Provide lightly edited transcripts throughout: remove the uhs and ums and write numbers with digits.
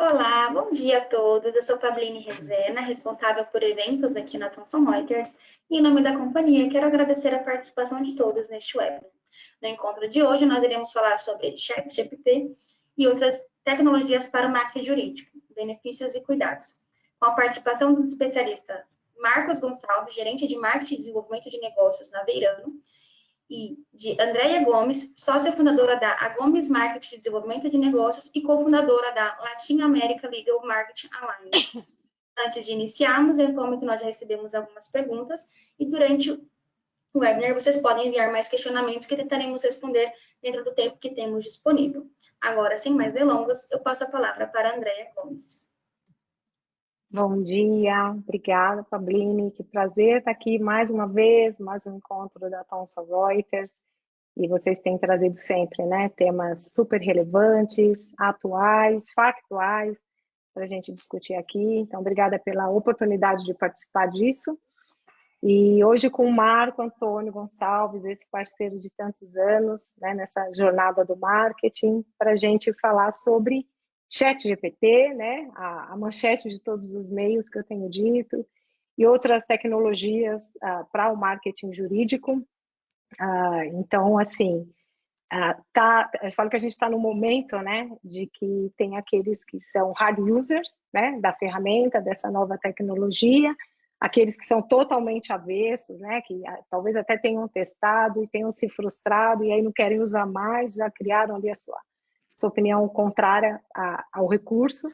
Olá, bom dia a todos. Eu sou Pabline Rezena, responsável por eventos aqui na Thomson Reuters, e em nome da companhia quero agradecer a participação de todos neste webinar. No encontro de hoje, nós iremos falar sobre ChatGPT e outras tecnologias para o marketing jurídico, benefícios e cuidados, com a participação dos especialistas Marcos Gonçalves, gerente de marketing e desenvolvimento de negócios na Veirano, e de Andréia Gomes, sócia fundadora da A Gomes Marketing de Desenvolvimento de Negócios e cofundadora da Latin America Legal Marketing Alliance. Antes de iniciarmos, eu informo que nós já recebemos algumas perguntas e durante o webinar vocês podem enviar mais questionamentos que tentaremos responder dentro do tempo que temos disponível. Agora, sem mais delongas, eu passo a palavra para a Andréia Gomes. Bom dia, obrigada, Pabline. Que prazer estar aqui mais uma vez, mais um encontro da Thomson Reuters. E vocês têm trazido sempre, né, temas super relevantes, atuais, factuais, para a gente discutir aqui. Então, obrigada pela oportunidade de participar disso. E hoje com o Marco Antônio Gonçalves, esse parceiro de tantos anos, né, nessa jornada do marketing, para a gente falar sobre ChatGPT, né, a manchete de todos os meios que eu tenho dito, e outras tecnologias para o marketing jurídico. Então, assim, eu falo que a gente está no momento, né, de que tem aqueles que são hard users, né, da ferramenta, dessa nova tecnologia, aqueles que são totalmente avessos, né, que talvez até tenham testado e tenham se frustrado e aí não querem usar mais, já criaram ali a sua opinião contrária ao recurso,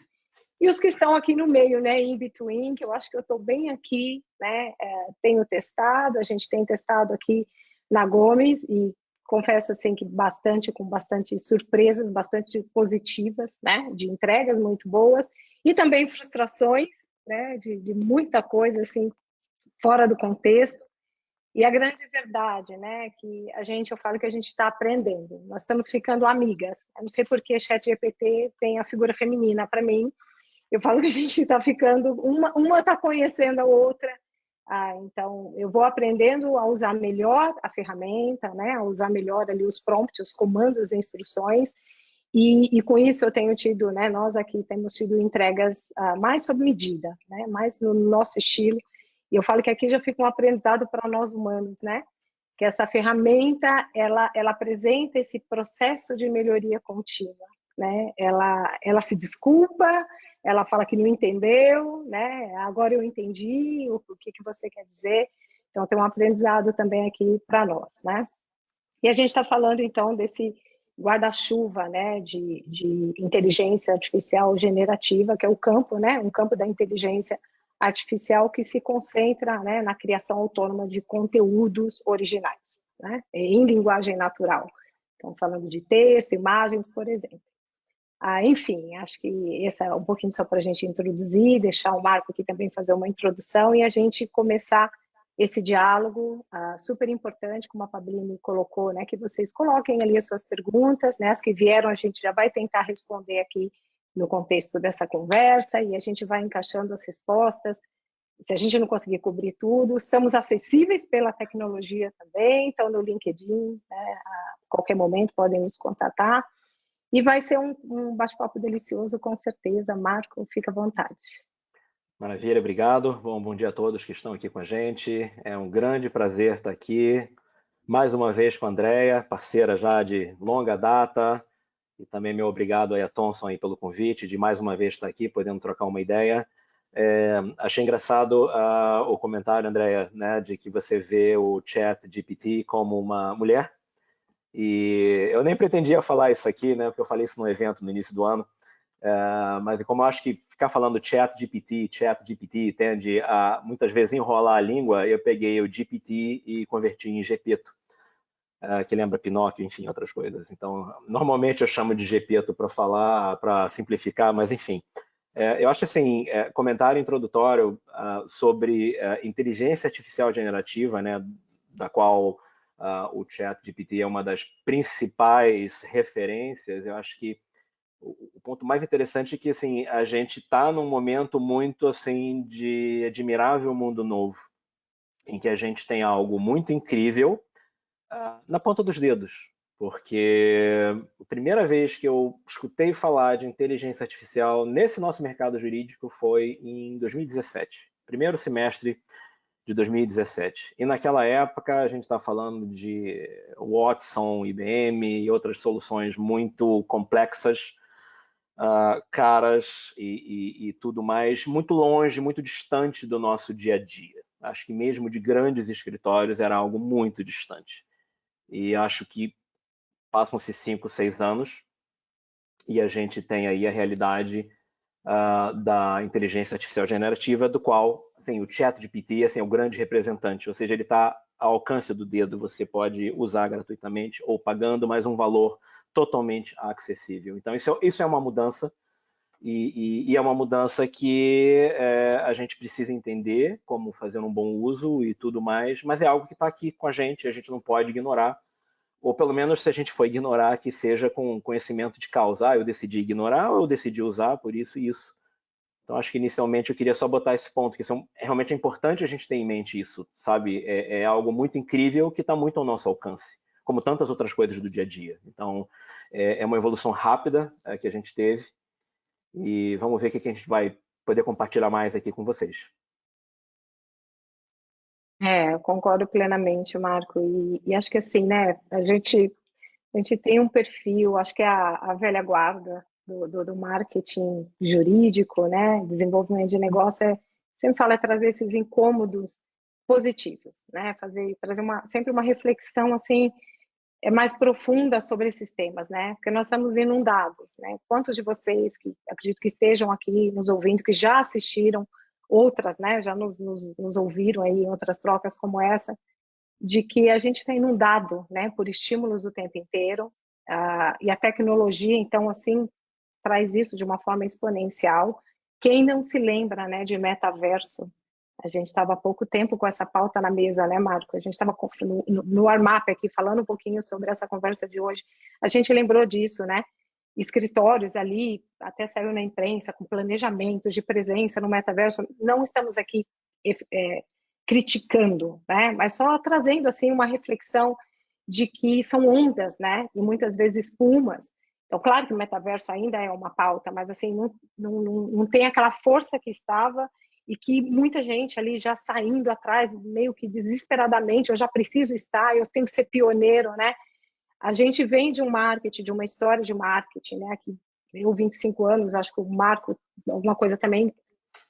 e os que estão aqui no meio, né, in between, que eu acho que eu estou bem aqui, né, tenho testado, a gente tem testado aqui na Gomes, e confesso assim que com bastante surpresas, bastante positivas, né, de entregas muito boas, e também frustrações, né, de muita coisa assim, fora do contexto. E a grande verdade, né, que eu falo que a gente está aprendendo, nós estamos ficando amigas. Eu não sei por que ChatGPT tem a figura feminina para mim. Eu falo que a gente está ficando, uma está conhecendo a outra. Então, eu vou aprendendo a usar melhor a ferramenta, né, a usar melhor ali os prompts, os comandos, as instruções. E com isso eu tenho tido, né, nós aqui temos tido entregas mais sob medida, né, mais no nosso estilo. E eu falo que aqui já fica um aprendizado para nós humanos, né? Que essa ferramenta, ela apresenta esse processo de melhoria contínua, né? Ela se desculpa, ela fala que não entendeu, né? Agora eu entendi o que você quer dizer. Então, tem um aprendizado também aqui para nós, né? E a gente está falando, então, desse guarda-chuva, né, de inteligência artificial generativa, que é o campo, né, um campo da inteligência artificial que se concentra, né, na criação autônoma de conteúdos originais, né, em linguagem natural. Então, falando de texto, imagens, por exemplo. Enfim, acho que esse é um pouquinho só para a gente introduzir, deixar o Marco aqui também fazer uma introdução e a gente começar esse diálogo super importante, como a Pabline colocou, né, que vocês coloquem ali as suas perguntas, né, as que vieram a gente já vai tentar responder aqui no contexto dessa conversa e a gente vai encaixando as respostas. Se a gente não conseguir cobrir tudo, estamos acessíveis pela tecnologia também, então no LinkedIn, né, a qualquer momento podem nos contatar. E vai ser um bate-papo delicioso, com certeza. Marco, fica à vontade. Maravilha, obrigado. Bom dia a todos que estão aqui com a gente. É um grande prazer estar aqui, mais uma vez com a Andréia, parceira já de longa data, e também meu obrigado aí a Thomson aí pelo convite, de mais uma vez estar aqui, podendo trocar uma ideia. Achei engraçado o comentário, Andréia, né, de que você vê o ChatGPT como uma mulher, e eu nem pretendia falar isso aqui, né, porque eu falei isso num evento no início do ano, mas como eu acho que ficar falando ChatGPT tende a muitas vezes enrolar a língua, eu peguei o GPT e converti em Gepeto, que lembra Pinóquio, enfim, outras coisas. Então, normalmente eu chamo de Gepeto para falar, para simplificar, mas enfim. Eu acho assim, comentário introdutório sobre inteligência artificial generativa, né, da qual o ChatGPT é uma das principais referências. Eu acho que o ponto mais interessante é que assim, a gente está num momento muito assim de admirável mundo novo, em que a gente tem algo muito incrível na ponta dos dedos, porque a primeira vez que eu escutei falar de inteligência artificial nesse nosso mercado jurídico foi em 2017, primeiro semestre de 2017. E naquela época a gente está falando de Watson, IBM e outras soluções muito complexas, caras e tudo mais, muito longe, muito distante do nosso dia a dia. Acho que mesmo de grandes escritórios era algo muito distante. E acho que passam-se 5, 6 anos e a gente tem aí a realidade da inteligência artificial generativa, do qual assim, o ChatGPT assim, é o grande representante, ou seja, ele está ao alcance do dedo, você pode usar gratuitamente ou pagando, mas um valor totalmente acessível. Então, isso é uma mudança, e é uma mudança que a gente precisa entender como fazer um bom uso e tudo mais, mas é algo que está aqui com a gente não pode ignorar, ou pelo menos se a gente for ignorar, que seja com conhecimento de causa. Eu decidi ignorar ou eu decidi usar por isso e isso. Então, acho que inicialmente eu queria só botar esse ponto, que realmente é importante a gente ter em mente isso, sabe? É algo muito incrível que está muito ao nosso alcance, como tantas outras coisas do dia a dia. Então, é uma evolução rápida que a gente teve, e vamos ver o que a gente vai poder compartilhar mais aqui com vocês. Eu concordo plenamente, Marco, e acho que assim, né, a gente tem um perfil, acho que é a velha guarda do marketing jurídico, né, desenvolvimento de negócio, sempre fala trazer esses incômodos positivos, né, trazer sempre uma reflexão, assim, mais profunda sobre esses temas, né, porque nós estamos inundados, né, quantos de vocês que acredito que estejam aqui nos ouvindo, que já assistiram outras, né, já nos ouviram aí em outras trocas como essa, de que a gente está inundado, né, por estímulos o tempo inteiro, e a tecnologia, então, assim, traz isso de uma forma exponencial. Quem não se lembra, né, de metaverso? A gente estava há pouco tempo com essa pauta na mesa, né, Marco? A gente estava no warm-up aqui, falando um pouquinho sobre essa conversa de hoje. A gente lembrou disso, né? Escritórios ali, até saiu na imprensa, com planejamento de presença no metaverso. Não estamos aqui criticando, né? Mas só trazendo assim uma reflexão de que são ondas, né? E muitas vezes espumas. Então, claro que o metaverso ainda é uma pauta, mas assim não tem aquela força que estava, e que muita gente ali já saindo atrás, meio que desesperadamente, eu já preciso estar, eu tenho que ser pioneiro, né? A gente vem de um marketing, de uma história de marketing, né? Que eu 25 anos, acho que o Marco alguma coisa também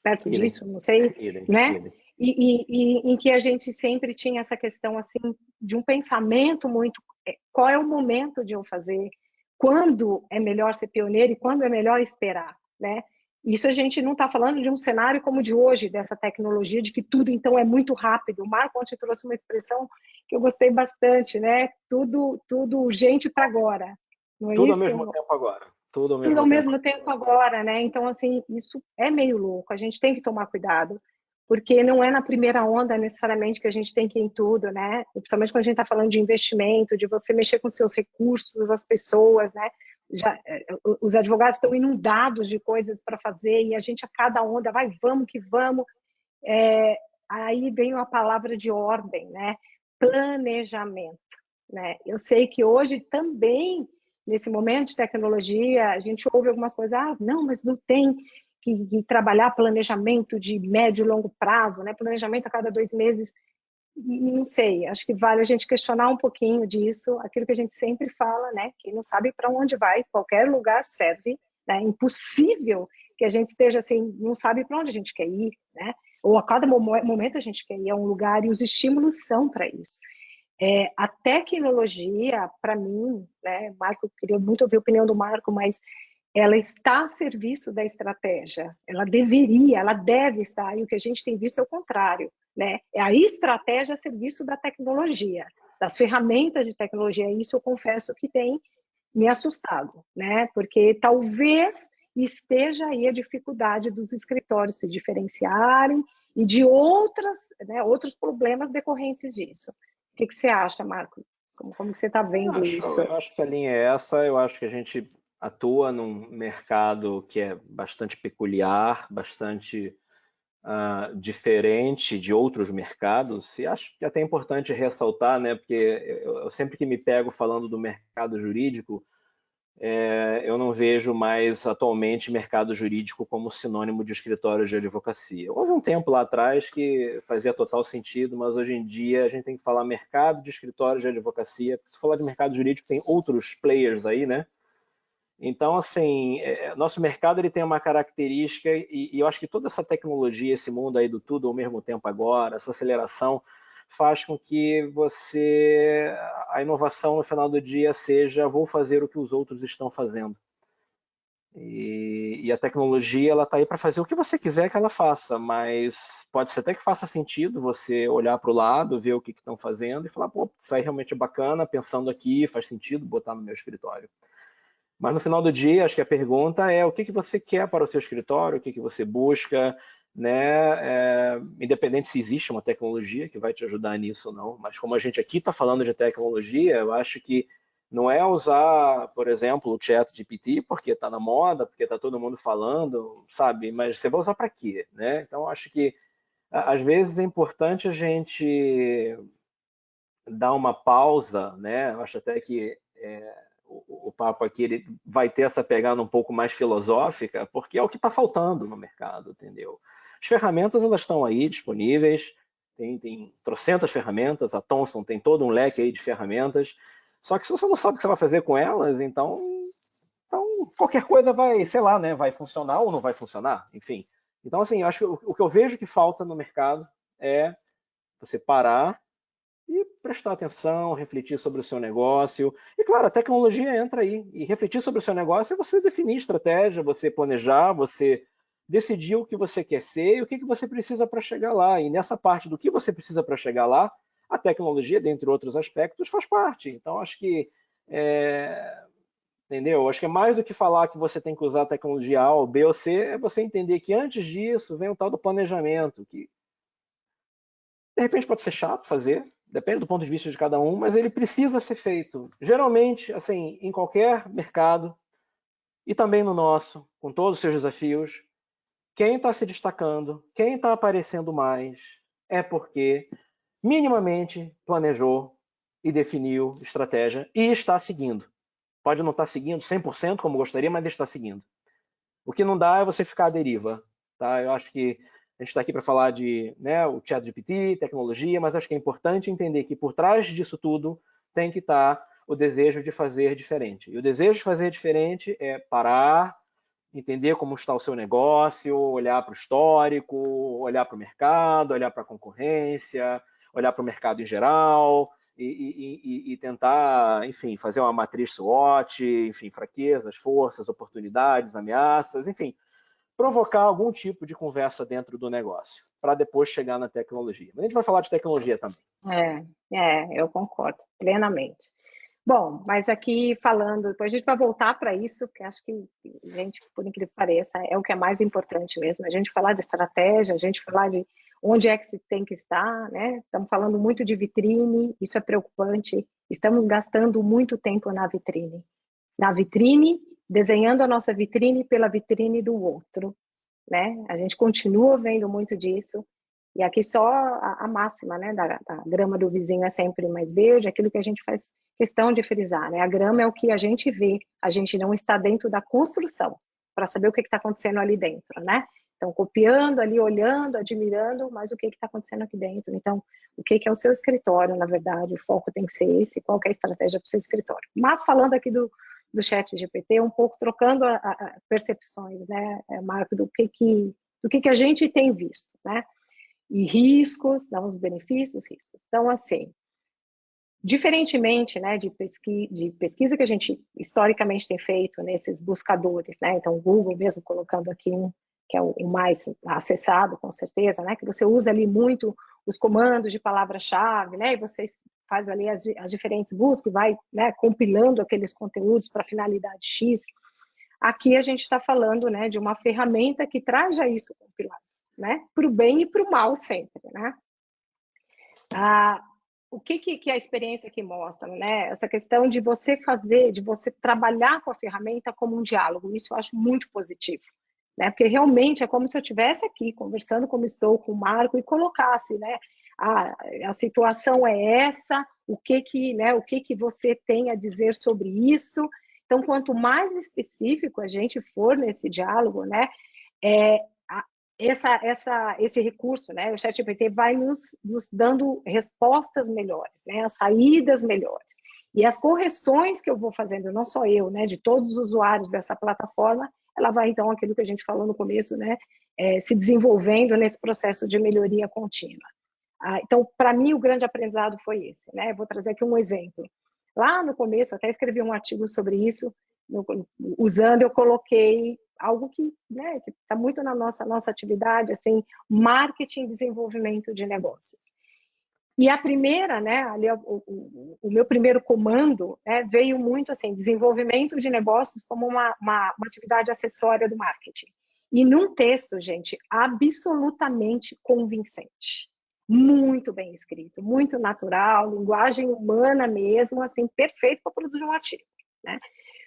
perto disso, não sei, né? E em que a gente sempre tinha essa questão assim de um pensamento muito, qual é o momento de eu fazer, quando é melhor ser pioneiro e quando é melhor esperar, né? Isso a gente não está falando de um cenário como o de hoje, dessa tecnologia, de que tudo então é muito rápido. O Marco ontem trouxe uma expressão que eu gostei bastante, né? Tudo urgente para agora. Não é Tudo isso? ao mesmo tempo agora. Tudo ao mesmo tempo agora, né? Então, assim, isso é meio louco. A gente tem que tomar cuidado, porque não é na primeira onda necessariamente que a gente tem que ir em tudo, né? E principalmente quando a gente está falando de investimento, de você mexer com seus recursos, as pessoas, né? Os advogados estão inundados de coisas para fazer e a gente a cada onda vai, vamos que vamos. Aí vem a palavra de ordem, né? Planejamento, né? Eu sei que hoje também nesse momento de tecnologia, a gente ouve algumas coisas, não, mas não tem que trabalhar planejamento de médio e longo prazo, né? Planejamento a cada 2 meses. Não sei, acho que vale a gente questionar um pouquinho disso, aquilo que a gente sempre fala, né? Quem não sabe para onde vai, qualquer lugar serve, né? Impossível que a gente esteja assim, não sabe para onde a gente quer ir, né? Ou a cada momento a gente quer ir a um lugar, e os estímulos são para isso. A tecnologia, para mim, né, Marco, queria muito ouvir a opinião do Marco, mas ela está a serviço da estratégia. Ela deveria, ela deve estar, e o que a gente tem visto é o contrário, né? É a estratégia a serviço da tecnologia, das ferramentas de tecnologia. Isso eu confesso que tem me assustado, né? Porque talvez esteja aí a dificuldade dos escritórios se diferenciarem e de outros problemas decorrentes disso. O que você acha, Marco? Como que você está vendo isso? Eu acho que a linha é essa. Eu acho que a gente atua num mercado que é bastante peculiar, bastante diferente de outros mercados, e acho que é até importante ressaltar, né, porque eu sempre que me pego falando do mercado jurídico, eu não vejo mais atualmente mercado jurídico como sinônimo de escritório de advocacia. Houve um tempo lá atrás que fazia total sentido, mas hoje em dia a gente tem que falar mercado de escritório de advocacia. Se falar de mercado jurídico, tem outros players aí, né? Então, assim, nosso mercado ele tem uma característica, e eu acho que toda essa tecnologia, esse mundo aí do tudo ao mesmo tempo agora, essa aceleração, faz com que a inovação no final do dia seja, vou fazer o que os outros estão fazendo. E a tecnologia, ela está aí para fazer o que você quiser que ela faça, mas pode ser até que faça sentido você olhar para o lado, ver o que estão fazendo e falar, pô, isso aí realmente é bacana, pensando aqui, faz sentido botar no meu escritório. Mas no final do dia, acho que a pergunta é o que você quer para o seu escritório, o que você busca, né? Independente se existe uma tecnologia que vai te ajudar nisso ou não. Mas como a gente aqui está falando de tecnologia, eu acho que não é usar, por exemplo, o ChatGPT porque está na moda, porque está todo mundo falando, sabe? Mas você vai usar para quê, né? Então, acho que às vezes é importante a gente dar uma pausa, né? Eu acho até que o papo aqui ele vai ter essa pegada um pouco mais filosófica, porque é o que está faltando no mercado, entendeu? As ferramentas elas estão aí disponíveis, tem trocentas ferramentas, a Thomson tem todo um leque aí de ferramentas, só que se você não sabe o que você vai fazer com elas, então qualquer coisa vai, sei lá, né, vai funcionar ou não vai funcionar, enfim. Então, assim, eu acho que o que eu vejo que falta no mercado é você parar e prestar atenção, refletir sobre o seu negócio. E claro, a tecnologia entra aí. E refletir sobre o seu negócio é você definir estratégia, você planejar, você decidir o que você quer ser e o que você precisa para chegar lá. E nessa parte do que você precisa para chegar lá, a tecnologia, dentre outros aspectos, faz parte. Então, acho que entendeu? Acho que é mais do que falar que você tem que usar a tecnologia A ou B ou C, é você entender que antes disso vem o tal do planejamento, que de repente pode ser chato fazer, depende do ponto de vista de cada um, mas ele precisa ser feito. Geralmente, assim, em qualquer mercado, e também no nosso, com todos os seus desafios, quem está se destacando, quem está aparecendo mais, é porque minimamente planejou e definiu estratégia e está seguindo. Pode não estar seguindo 100% como gostaria, mas está seguindo. O que não dá é você ficar à deriva. Tá? Eu acho que a gente está aqui para falar de, né, o ChatGPT, tecnologia, mas acho que é importante entender que por trás disso tudo tem que estar o desejo de fazer diferente. E o desejo de fazer diferente é parar, entender como está o seu negócio, olhar para o histórico, olhar para o mercado, olhar para a concorrência, olhar para o mercado em geral e tentar, enfim, fazer uma matriz SWOT, enfim, fraquezas, forças, oportunidades, ameaças, enfim, provocar algum tipo de conversa dentro do negócio, para depois chegar na tecnologia. Mas a gente vai falar de tecnologia também. Eu concordo plenamente. Bom, mas aqui falando, depois a gente vai voltar para isso, que acho que, gente, por incrível que pareça, é o que é mais importante mesmo, a gente falar de estratégia, a gente falar de onde é que se tem que estar, né? Estamos falando muito de vitrine, isso é preocupante, estamos gastando muito tempo na vitrine, desenhando a nossa vitrine pela vitrine do outro, né? A gente continua vendo muito disso, e aqui só a máxima, né, da grama do vizinho é sempre mais verde, aquilo que a gente faz questão de frisar, né? A grama é o que a gente vê, a gente não está dentro da construção, para saber o que está acontecendo ali dentro, né? Então, copiando ali, olhando, admirando, mas o que está acontecendo aqui dentro? Então, o que é o seu escritório, na verdade, o foco tem que ser esse, qual que é a estratégia para o seu escritório. Mas falando aqui do ChatGPT, um pouco trocando percepções, né, Marco, do que a gente tem visto, né? E riscos, dá os benefícios, riscos. Então, assim, diferentemente, né, de pesquisa que a gente historicamente tem feito nesses buscadores, né, então o Google mesmo colocando aqui que é o mais acessado, com certeza, né, que você usa ali muito os comandos de palavra-chave, né, e você faz ali as diferentes buscas, vai, né, compilando aqueles conteúdos para finalidade X. Aqui a gente está falando, né, de uma ferramenta que traz já isso compilado, né, para o bem e para o mal sempre, né. O que a experiência aqui mostra, né? Essa questão de você trabalhar com a ferramenta como um diálogo, isso eu acho muito positivo, né? Porque realmente é como se eu estivesse aqui conversando como estou com o Marco e colocasse, né? A situação é essa, o que que você tem a dizer sobre isso. Então, quanto mais específico a gente for nesse diálogo, né, esse recurso, né, o ChatGPT vai nos dando respostas melhores, né, as saídas melhores. E as correções que eu vou fazendo, não só eu, né, de todos os usuários dessa plataforma, ela vai, então, aquilo que a gente falou no começo, né, se desenvolvendo nesse processo de melhoria contínua. Então, para mim, o grande aprendizado foi esse, né? Vou trazer aqui um exemplo. Lá no começo, até escrevi um artigo sobre isso, eu coloquei algo que está muito na nossa atividade, assim, marketing e desenvolvimento de negócios. E a primeira, né, ali, o meu primeiro comando, né, veio muito assim, desenvolvimento de negócios como uma atividade acessória do marketing. E num texto, gente, absolutamente convincente. Muito bem escrito, muito natural, linguagem humana mesmo, assim, perfeito para produzir um artigo, né?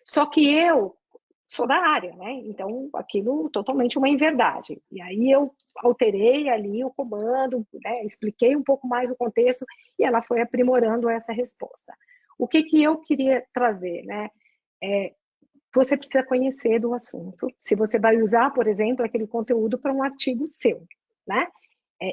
Só que eu sou da área, né? Então, aquilo totalmente uma inverdade. E aí eu alterei ali o comando, né? Expliquei um pouco mais o contexto e ela foi aprimorando essa resposta. O que eu queria trazer, né? Você precisa conhecer do assunto, se você vai usar, por exemplo, aquele conteúdo para um artigo seu, né?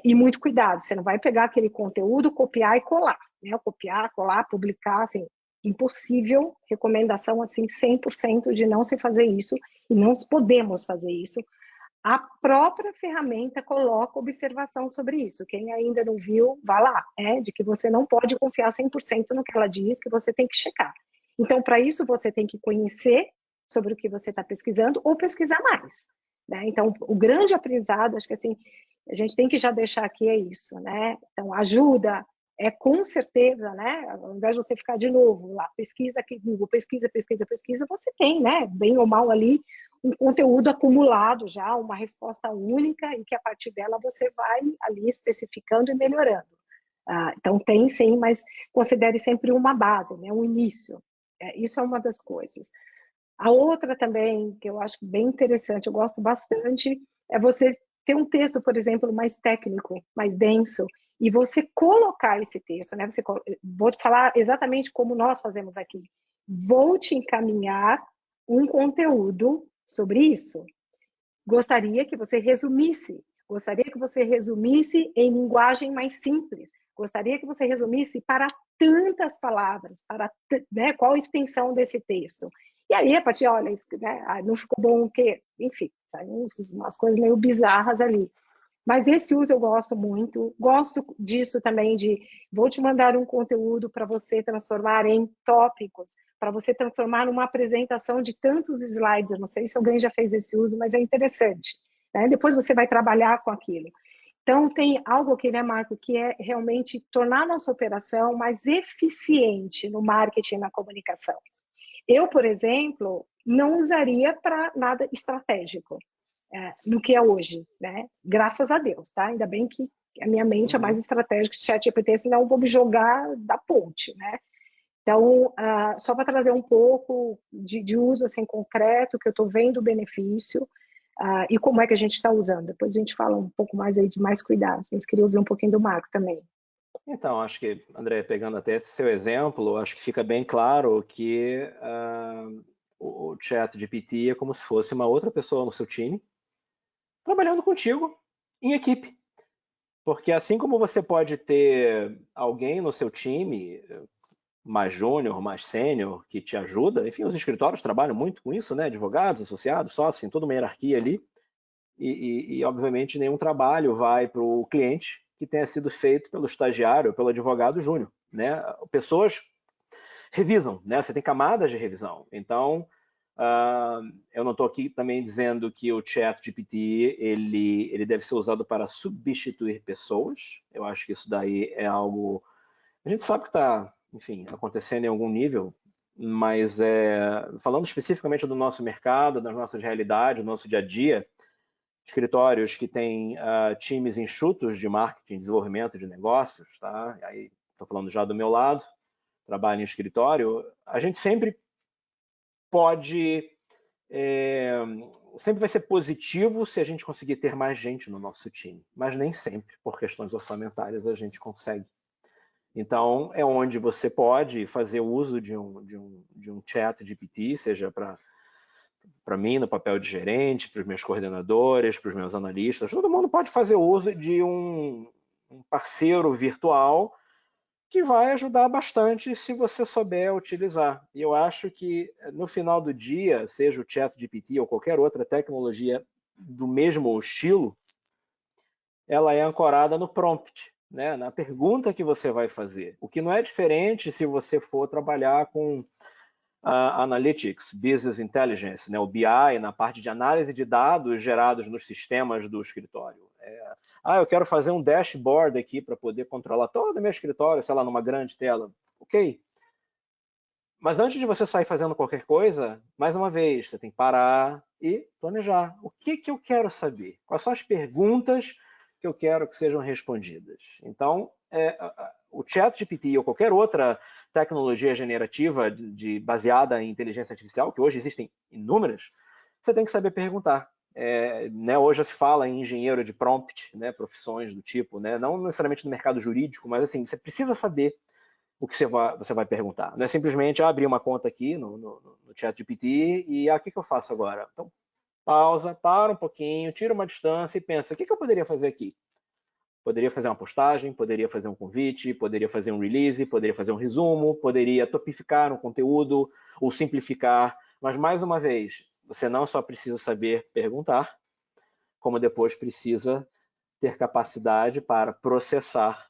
E muito cuidado, você não vai pegar aquele conteúdo, copiar e colar, né? Copiar, colar, publicar, assim, impossível, recomendação assim 100% de não se fazer isso e não podemos fazer isso. A própria ferramenta coloca observação sobre isso. Quem ainda não viu, vá lá, de que você não pode confiar 100% no que ela diz, que você tem que checar. Então, para isso, você tem que conhecer sobre o que você está pesquisando ou pesquisar mais, né? Então, o grande aprendizado, acho que assim, a gente tem que já deixar aqui é isso, né? Então, ajuda com certeza, né? Ao invés de você ficar de novo lá, pesquisa aqui, Google, pesquisa, você tem, né? Bem ou mal ali, um conteúdo acumulado já, uma resposta única e que a partir dela você vai ali especificando e melhorando. Então, tem sim, mas considere sempre uma base, né? Um início. Isso é uma das coisas. A outra também, que eu acho bem interessante, eu gosto bastante, é você ter um texto, por exemplo, mais técnico, mais denso, e você colocar esse texto, né? Vou te falar exatamente como nós fazemos aqui. Vou te encaminhar um conteúdo sobre isso. Gostaria que você resumisse em linguagem mais simples. Gostaria que você resumisse para tantas palavras, para, né, qual a extensão desse texto. E aí, a partir, olha, né, não ficou bom o quê? Enfim, umas coisas meio bizarras ali. Mas esse uso eu gosto muito. Gosto disso também de vou te mandar um conteúdo para você transformar em tópicos, para você transformar numa apresentação de tantos slides. Eu não sei se alguém já fez esse uso, mas é interessante, né? Depois você vai trabalhar com aquilo. Então, tem algo aqui, né, Marco, que é realmente tornar a nossa operação mais eficiente no marketing e na comunicação. Eu, por exemplo, não usaria para nada estratégico no que é hoje, né? Graças a Deus, tá? Ainda bem que a minha mente é mais estratégica que o ChatGPT, senão eu vou me jogar da ponte, né? Então, só para trazer um pouco de uso assim, concreto, que eu estou vendo o benefício e como é que a gente está usando. Depois a gente fala um pouco mais aí de mais cuidados, mas queria ouvir um pouquinho do Marco também. Então, acho que, André, pegando até esse seu exemplo, acho que fica bem claro que o ChatGPT é como se fosse uma outra pessoa no seu time, trabalhando contigo em equipe. Porque assim como você pode ter alguém no seu time, mais júnior, mais sênior, que te ajuda, enfim, os escritórios trabalham muito com isso, né? Advogados, associados, sócios, tem toda uma hierarquia ali. E obviamente, nenhum trabalho vai para o cliente que tenha sido feito pelo estagiário ou pelo advogado júnior, né? Pessoas revisam, né? Você tem camadas de revisão. Então, eu não estou aqui também dizendo que o ChatGPT ele deve ser usado para substituir pessoas. Eu acho que isso daí é algo... A gente sabe que está, enfim, acontecendo em algum nível, mas falando especificamente do nosso mercado, das nossas realidades, do nosso dia a dia, escritórios que têm times enxutos de marketing, desenvolvimento de negócios, tá? Aí estou falando já do meu lado, trabalho em escritório, a gente sempre pode sempre vai ser positivo se a gente conseguir ter mais gente no nosso time, mas nem sempre, por questões orçamentárias, a gente consegue. Então, é onde você pode fazer uso de um chat GPT, seja para mim, no papel de gerente, para os meus coordenadores, para os meus analistas. Todo mundo pode fazer uso de um parceiro virtual que vai ajudar bastante se você souber utilizar. E eu acho que, no final do dia, seja o chat GPT ou qualquer outra tecnologia do mesmo estilo, ela é ancorada no prompt, né? Na pergunta que você vai fazer. O que não é diferente se você for trabalhar com Analytics, Business Intelligence, né? O BI, na parte de análise de dados gerados nos sistemas do escritório. Eu quero fazer um dashboard aqui para poder controlar todo o meu escritório, sei lá, numa grande tela. Ok. Mas antes de você sair fazendo qualquer coisa, mais uma vez, você tem que parar e planejar. O que eu quero saber? Quais são as perguntas que eu quero que sejam respondidas? Então, o ChatGPT ou qualquer outra tecnologia generativa baseada em inteligência artificial, que hoje existem inúmeras, você tem que saber perguntar. Hoje se fala em engenheiro de prompt, né, profissões do tipo, né, não necessariamente no mercado jurídico, mas assim, você precisa saber o que você vai perguntar. Não é simplesmente abrir uma conta aqui no ChatGPT e o que eu faço agora? Então, pausa, para um pouquinho, tira uma distância e pensa, o que eu poderia fazer aqui? Poderia fazer uma postagem, poderia fazer um convite, poderia fazer um release, poderia fazer um resumo, poderia topificar um conteúdo ou simplificar. Mas, mais uma vez, você não só precisa saber perguntar, como depois precisa ter capacidade para processar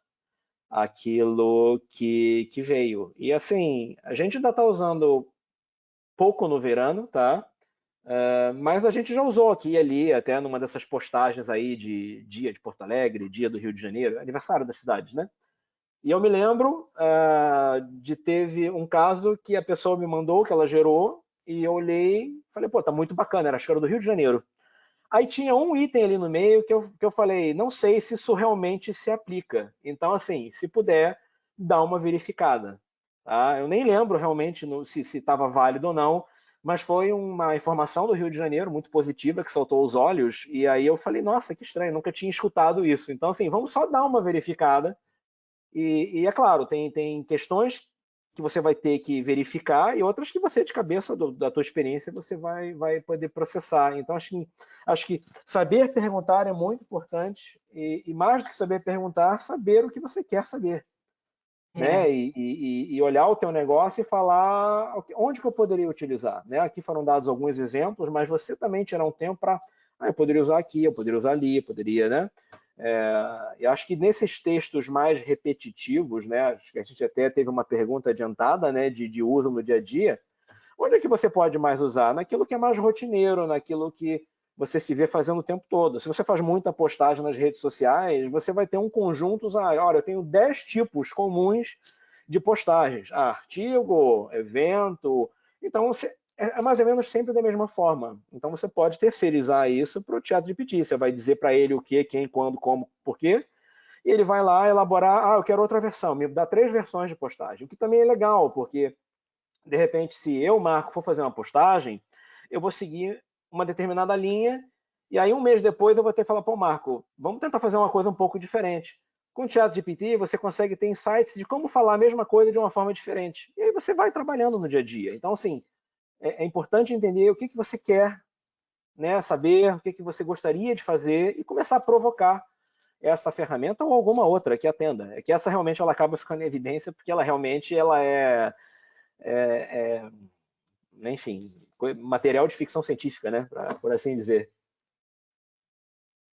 aquilo que veio. E assim, a gente ainda está usando pouco no verano, tá? Mas a gente já usou aqui e ali, até numa dessas postagens aí de dia de Porto Alegre, dia do Rio de Janeiro, aniversário das cidades, né? E eu me lembro teve um caso que a pessoa me mandou, que ela gerou, e eu olhei, falei, pô, tá muito bacana, acho que era do Rio de Janeiro. Aí tinha um item ali no meio que eu falei, não sei se isso realmente se aplica. Então, assim, se puder, dá uma verificada. Tá? Eu nem lembro realmente se estava válido ou não, mas foi uma informação do Rio de Janeiro muito positiva que saltou os olhos. E aí eu falei, nossa, que estranho, nunca tinha escutado isso. Então, assim, vamos só dar uma verificada. E é claro, tem questões que você vai ter que verificar e outras que você, de cabeça da tua experiência, você vai poder processar. Então, acho que saber perguntar é muito importante e mais do que saber perguntar, saber o que você quer saber. Né? E olhar o teu negócio e falar onde que eu poderia utilizar. Né? Aqui foram dados alguns exemplos, mas você também tirar um tempo para eu poderia usar aqui, eu poderia usar ali, poderia, né? Eu acho que nesses textos mais repetitivos, né, a gente até teve uma pergunta adiantada, né, de uso no dia a dia, onde é que você pode mais usar? Naquilo que é mais rotineiro, naquilo que você se vê fazendo o tempo todo. Se você faz muita postagem nas redes sociais, você vai ter um conjunto, olha, eu tenho 10 tipos comuns de postagens, artigo, evento, então é mais ou menos sempre da mesma forma. Então você pode terceirizar isso para o ChatGPT. Você vai dizer para ele o que, quem, quando, como, por quê. E ele vai lá elaborar, eu quero outra versão, me dá 3 versões de postagem. O que também é legal, porque, de repente, se eu, Marco, for fazer uma postagem, eu vou seguir uma determinada linha, e aí um mês depois eu vou ter que falar, pô, Marco, vamos tentar fazer uma coisa um pouco diferente. Com o ChatGPT, você consegue ter insights de como falar a mesma coisa de uma forma diferente. E aí você vai trabalhando no dia a dia. Então, assim, é importante entender o que você quer, né, saber o que você gostaria de fazer e começar a provocar essa ferramenta ou alguma outra que atenda. É que essa realmente ela acaba ficando em evidência porque ela realmente enfim, material de ficção científica, né, por assim dizer.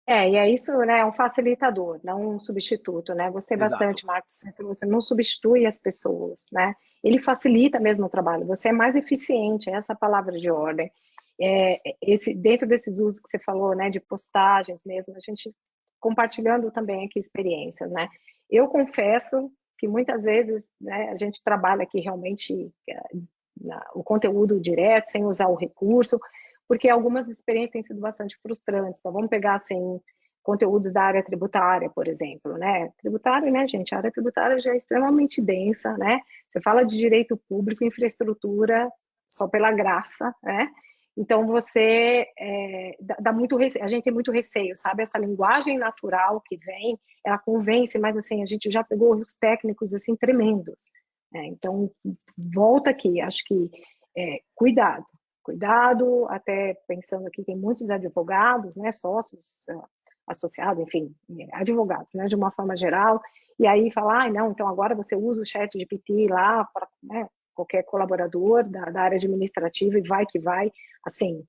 E é isso, né? É um facilitador, não um substituto, né? Gostei Exato. bastante, Marcos. Você não substitui as pessoas, né? Ele facilita mesmo o trabalho. Você é mais eficiente, essa palavra de ordem. Dentro desses usos que você falou, né? De postagens mesmo, a gente compartilhando também aqui experiências, né? Eu confesso que muitas vezes, né? A gente trabalha aqui realmente o conteúdo direto, sem usar o recurso, porque algumas experiências têm sido bastante frustrantes. Então, vamos pegar, assim, conteúdos da área tributária, por exemplo, né? Tributária, né, gente? A área tributária já é extremamente densa, né? Você fala de direito público, infraestrutura, só pela graça, né? Então, a gente tem muito receio, sabe? Essa linguagem natural que vem, ela convence, mas assim, a gente já pegou os técnicos assim tremendos. Então, volta aqui, acho que cuidado, até pensando aqui, tem muitos advogados, né, sócios, associados, enfim, advogados, né, de uma forma geral, e aí falar, não, então agora você usa o ChatGPT lá para, né, qualquer colaborador da área administrativa e vai que vai, assim,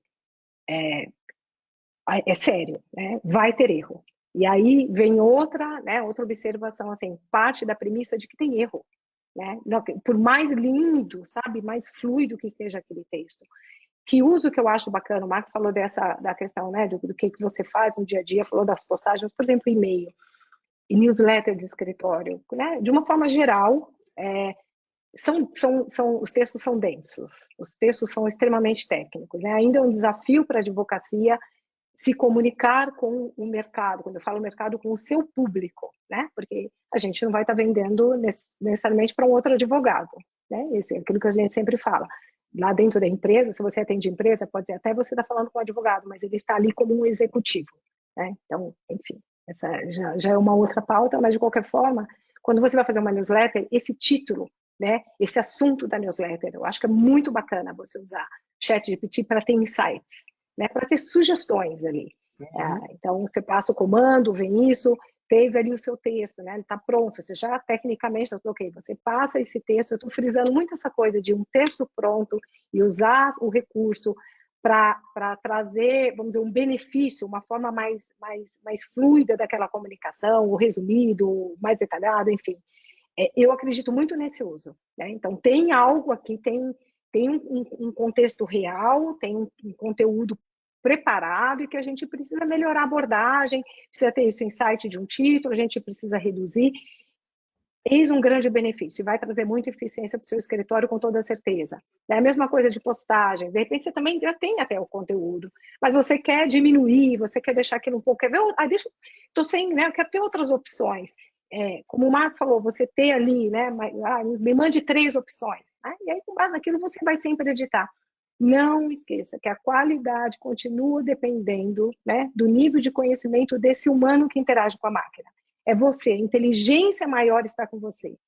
é sério, né? Vai ter erro. E aí vem outra observação, assim, parte da premissa de que tem erro, né? Por mais lindo, sabe, mais fluido que esteja aquele texto. Que uso que eu acho bacana, o Marco falou da questão, né, do que você faz no dia a dia, falou das postagens, por exemplo, e-mail e newsletter de escritório, né? De uma forma geral, os textos são densos, os textos são extremamente técnicos, né? Ainda é um desafio para a advocacia se comunicar com o mercado, quando eu falo mercado, com o seu público, né? Porque a gente não vai estar vendendo necessariamente para um outro advogado, né? Esse é aquilo que a gente sempre fala. Lá dentro da empresa, se você atende empresa, pode ser até você está falando com o advogado, mas ele está ali como um executivo, né? Então, enfim, essa já é uma outra pauta, mas de qualquer forma, quando você vai fazer uma newsletter, esse título, né? Esse assunto da newsletter, eu acho que é muito bacana você usar ChatGPT para ter insights, né, para ter sugestões ali. Então, você passa o comando, vem isso, teve ali o seu texto, né, ele está pronto, você já tecnicamente, ok, você passa esse texto, eu estou frisando muito essa coisa de um texto pronto e usar o recurso para trazer, vamos dizer, um benefício, uma forma mais fluida daquela comunicação, o resumido, mais detalhado, enfim. Eu acredito muito nesse uso, né? Então, tem algo aqui, tem um contexto real, tem um conteúdo preparado e que a gente precisa melhorar a abordagem, precisa ter isso em site de um título, a gente precisa reduzir. Eis um grande benefício e vai trazer muita eficiência para o seu escritório com toda certeza. É a mesma coisa de postagens, de repente você também já tem até o conteúdo, mas você quer diminuir, você quer deixar aquilo um pouco, quer ver, estou sem, né, eu quero ter outras opções. Como o Marco falou, você ter ali, né, me mande 3 opções, né, e aí com base naquilo você vai sempre editar. Não esqueça que a qualidade continua dependendo, né, do nível de conhecimento desse humano que interage com a máquina. É você, a inteligência maior está com você.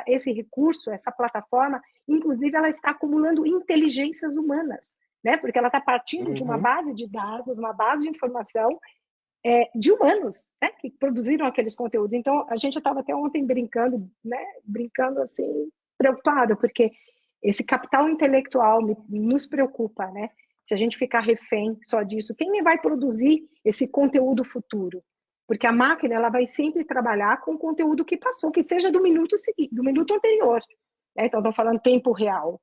Esse recurso, essa plataforma, inclusive, ela está acumulando inteligências humanas, né? Porque ela está partindo de uma base de dados, uma base de informação de humanos, né? Que produziram aqueles conteúdos. Então, a gente estava até ontem brincando, né? Brincando assim, preocupado, porque esse capital intelectual nos preocupa, né? Se a gente ficar refém só disso, quem vai produzir esse conteúdo futuro? Porque a máquina ela vai sempre trabalhar com o conteúdo que passou, que seja do minuto seguinte, do minuto anterior. Né? Então, estou falando tempo real.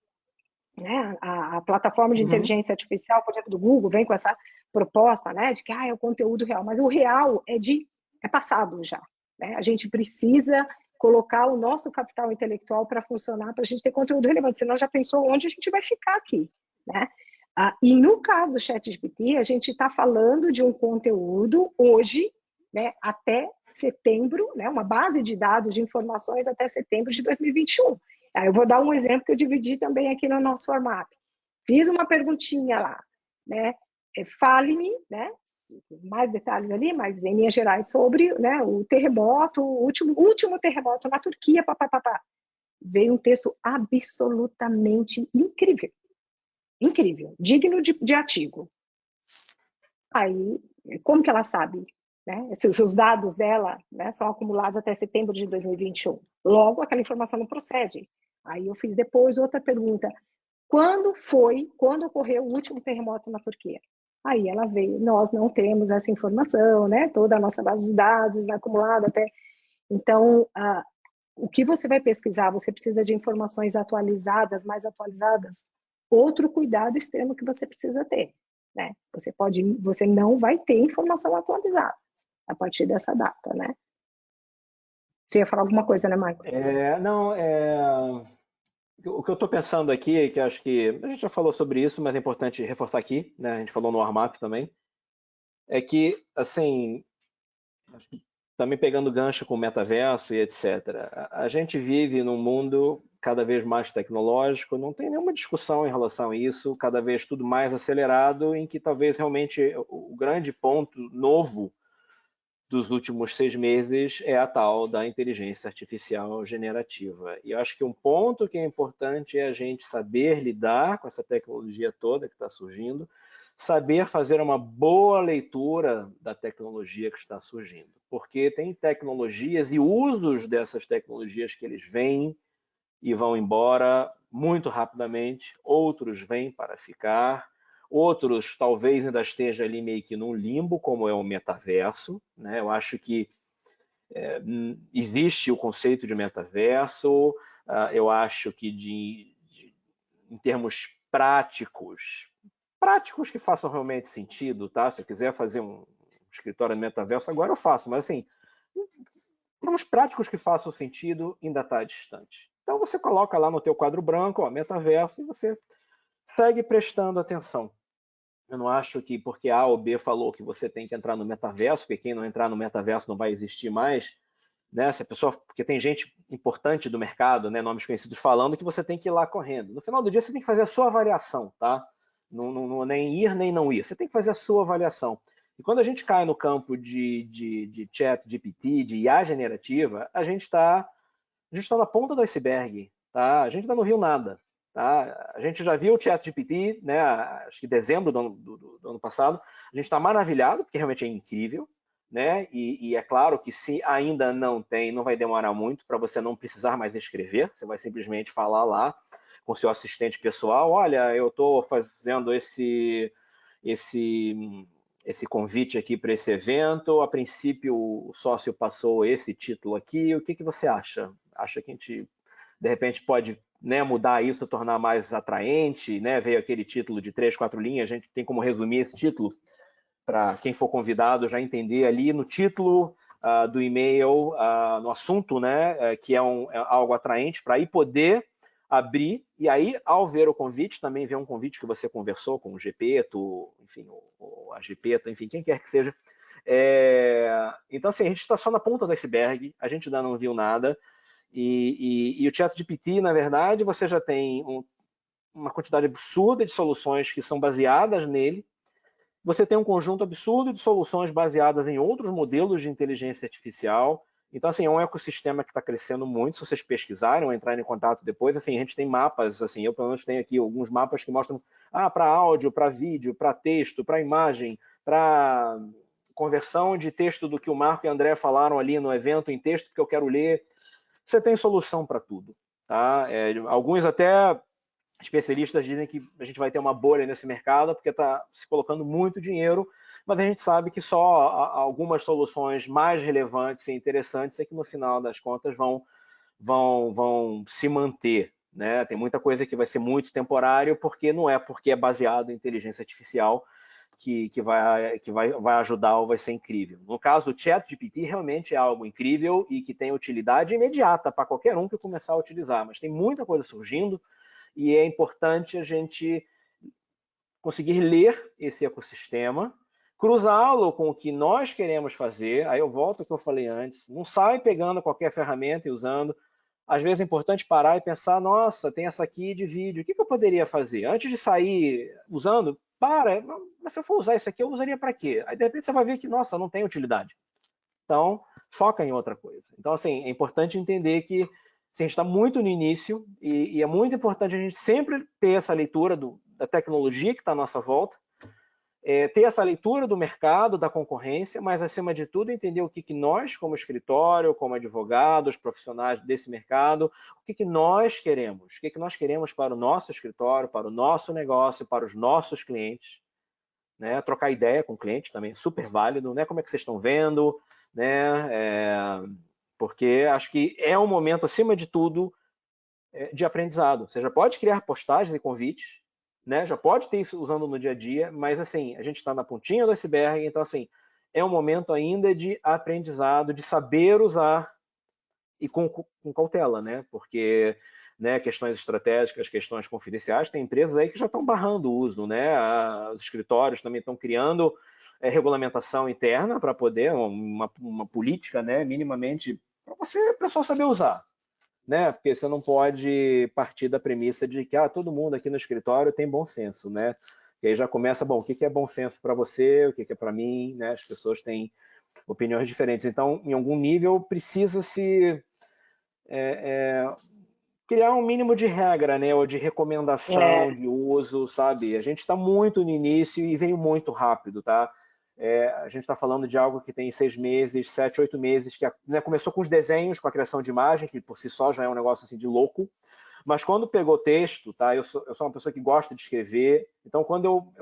Né? A plataforma de inteligência artificial, por exemplo, do Google, vem com essa proposta, né, de que é o conteúdo real, mas o real é passado já. Né? A gente precisa colocar o nosso capital intelectual para funcionar, para a gente ter conteúdo relevante, senão já pensou onde a gente vai ficar aqui. Né? E no caso do ChatGPT, a gente está falando de um conteúdo hoje, né, até setembro, né, uma base de dados de informações até setembro de 2021. Eu vou dar um exemplo que eu dividi também aqui no nosso formato. Fiz uma perguntinha lá, né? Fale-me, né? Mais detalhes ali, mas em linhas gerais sobre, né, o terremoto, o último terremoto na Turquia, papapá. Veio um texto absolutamente incrível. Incrível, digno de artigo. Aí, como que ela sabe? Né? Se os dados dela, né, são acumulados até setembro de 2021. Logo, aquela informação não procede. Aí eu fiz depois outra pergunta. Quando ocorreu o último terremoto na Turquia? Aí ela veio, nós não temos essa informação, né? Toda a nossa base de dados acumulada até... Então, o que você vai pesquisar? Você precisa de informações atualizadas, mais atualizadas. Outro cuidado extremo que você precisa ter. Né? Você não vai ter informação atualizada a partir dessa data, né? Você ia falar alguma coisa, né, Marco? O que eu estou pensando aqui, que acho que a gente já falou sobre isso, mas é importante reforçar aqui, né? A gente falou no warm-up também, é que, assim, também pegando gancho com o metaverso e etc., a gente vive num mundo cada vez mais tecnológico, não tem nenhuma discussão em relação a isso, cada vez tudo mais acelerado, em que talvez realmente o grande ponto novo dos últimos 6 meses é a tal da inteligência artificial generativa. E eu acho que um ponto que é importante é a gente saber lidar com essa tecnologia toda que está surgindo, saber fazer uma boa leitura da tecnologia que está surgindo. Porque tem tecnologias e usos dessas tecnologias que eles vêm e vão embora muito rapidamente, outros vêm para ficar, outros talvez ainda esteja ali meio que num limbo, como é o metaverso, né? Eu acho que existe o conceito de metaverso, eu acho que em termos práticos que façam realmente sentido, tá? Se eu quiser fazer um escritório no metaverso, agora eu faço, mas assim, termos práticos que façam sentido ainda está distante. Então você coloca lá no teu quadro branco, ó, metaverso, e você segue prestando atenção. Eu não acho que porque A ou B falou que você tem que entrar no metaverso, porque quem não entrar no metaverso não vai existir mais, né? Se a pessoa, porque tem gente importante do mercado, né, nomes conhecidos falando que você tem que ir lá correndo. No final do dia você tem que fazer a sua avaliação, tá? Não nem ir nem não ir. Você tem que fazer a sua avaliação. E quando a gente cai no campo de chat GPT, de IA generativa, a gente está na ponta do iceberg, tá? A gente ainda não viu nada, tá? A gente já viu o chat GPT, né? Acho que dezembro do ano passado. A gente está maravilhado, porque realmente é incrível, né? E é claro que se ainda não tem, não vai demorar muito para você não precisar mais escrever. Você vai simplesmente falar lá com seu assistente pessoal, olha, eu estou fazendo esse convite aqui para esse evento, a princípio o sócio passou esse título aqui, o que você acha? Acha que a gente, de repente, pode, né, mudar isso, tornar mais atraente, né? Veio aquele título de 3, 4 linhas, a gente tem como resumir esse título para quem for convidado já entender ali no título do e-mail, no assunto, né, que é algo atraente para aí poder abrir, e aí, ao ver o convite, também ver um convite que você conversou com o Gepeto, enfim, ou a Gepeto, enfim, quem quer que seja. Então, assim, a gente está só na ponta do iceberg, a gente ainda não viu nada, e o ChatGPT, na verdade, você já tem uma quantidade absurda de soluções que são baseadas nele, você tem um conjunto absurdo de soluções baseadas em outros modelos de inteligência artificial. Então, assim, é um ecossistema que está crescendo muito. Se vocês pesquisarem ou entrarem em contato depois, assim, a gente tem mapas, assim, eu pelo menos tenho aqui alguns mapas que mostram para áudio, para vídeo, para texto, para imagem, para conversão de texto do que o Marco e a André falaram ali no evento em texto que eu quero ler. Você tem solução para tudo, tá? Alguns até especialistas dizem que a gente vai ter uma bolha nesse mercado porque está se colocando muito dinheiro, mas a gente sabe que só algumas soluções mais relevantes e interessantes é que no final das contas vão se manter, né? Tem muita coisa que vai ser muito temporário porque é baseado em inteligência artificial que vai ajudar ou vai ser incrível. No caso do ChatGPT, realmente é algo incrível e que tem utilidade imediata para qualquer um que começar a utilizar, mas tem muita coisa surgindo, e é importante a gente conseguir ler esse ecossistema, cruzá-lo com o que nós queremos fazer. Aí eu volto ao que eu falei antes, não sai pegando qualquer ferramenta e usando. Às vezes é importante parar e pensar, nossa, tem essa aqui de vídeo, o que eu poderia fazer? Antes de sair usando, mas se eu for usar isso aqui, eu usaria para quê? Aí de repente você vai ver que, nossa, não tem utilidade. Então, foca em outra coisa. Então, assim, é importante entender que a gente está muito no início e é muito importante a gente sempre ter essa leitura da tecnologia que está à nossa volta, ter essa leitura do mercado, da concorrência, mas, acima de tudo, entender o que nós, como escritório, como advogados, profissionais desse mercado, o que nós queremos, o que nós queremos para o nosso escritório, para o nosso negócio, para os nossos clientes, né? Trocar ideia com o cliente também é super válido, né? Como é que vocês estão vendo, né? Porque acho que é um momento, acima de tudo, de aprendizado. Você já pode criar postagens e convites, né? Já pode ter isso usando no dia a dia, mas assim, a gente está na pontinha do iceberg, então assim, é um momento ainda de aprendizado, de saber usar e com cautela, né? Porque, né, questões estratégicas, questões confidenciais, tem empresas aí que já estão barrando o uso, né? Os escritórios também estão criando regulamentação interna para poder, uma política, né, minimamente, para o pessoal saber usar. né? Porque você não pode partir da premissa de que todo mundo aqui no escritório tem bom senso, né? E aí já começa, bom, o que é bom senso para você, o que é para mim, né? As pessoas têm opiniões diferentes. Então, em algum nível, precisa-se criar um mínimo de regra, né? Ou de recomendação de uso, sabe? A gente está muito no início e veio muito rápido, tá? A gente está falando de algo que tem 6 meses, 7, 8 meses, que né, começou com os desenhos, com a criação de imagem, que por si só já é um negócio assim de louco. Mas quando pegou texto, tá? Eu sou uma pessoa que gosta de escrever. Então, quando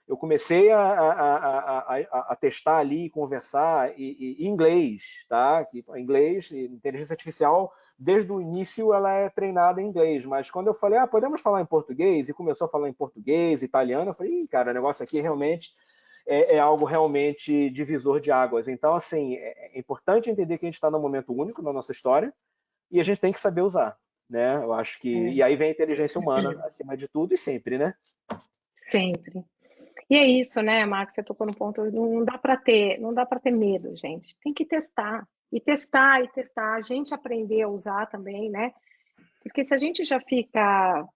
eu comecei a testar ali, conversar em inglês, tá? Inglês, inteligência artificial, desde o início ela é treinada em inglês, mas quando eu falei, podemos falar em português, e começou a falar em português, italiano, eu falei, cara, o negócio aqui realmente é algo realmente divisor de águas. Então, assim, é importante entender que a gente está num momento único na nossa história e a gente tem que saber usar, né? Eu acho que... E aí vem a inteligência humana, acima de tudo e sempre, né? Sempre. E é isso, né, Marcos? Você tocou no ponto, não dá para ter medo, gente. Tem que testar. E testar, e testar. A gente aprender a usar também, né? Porque se a gente já fica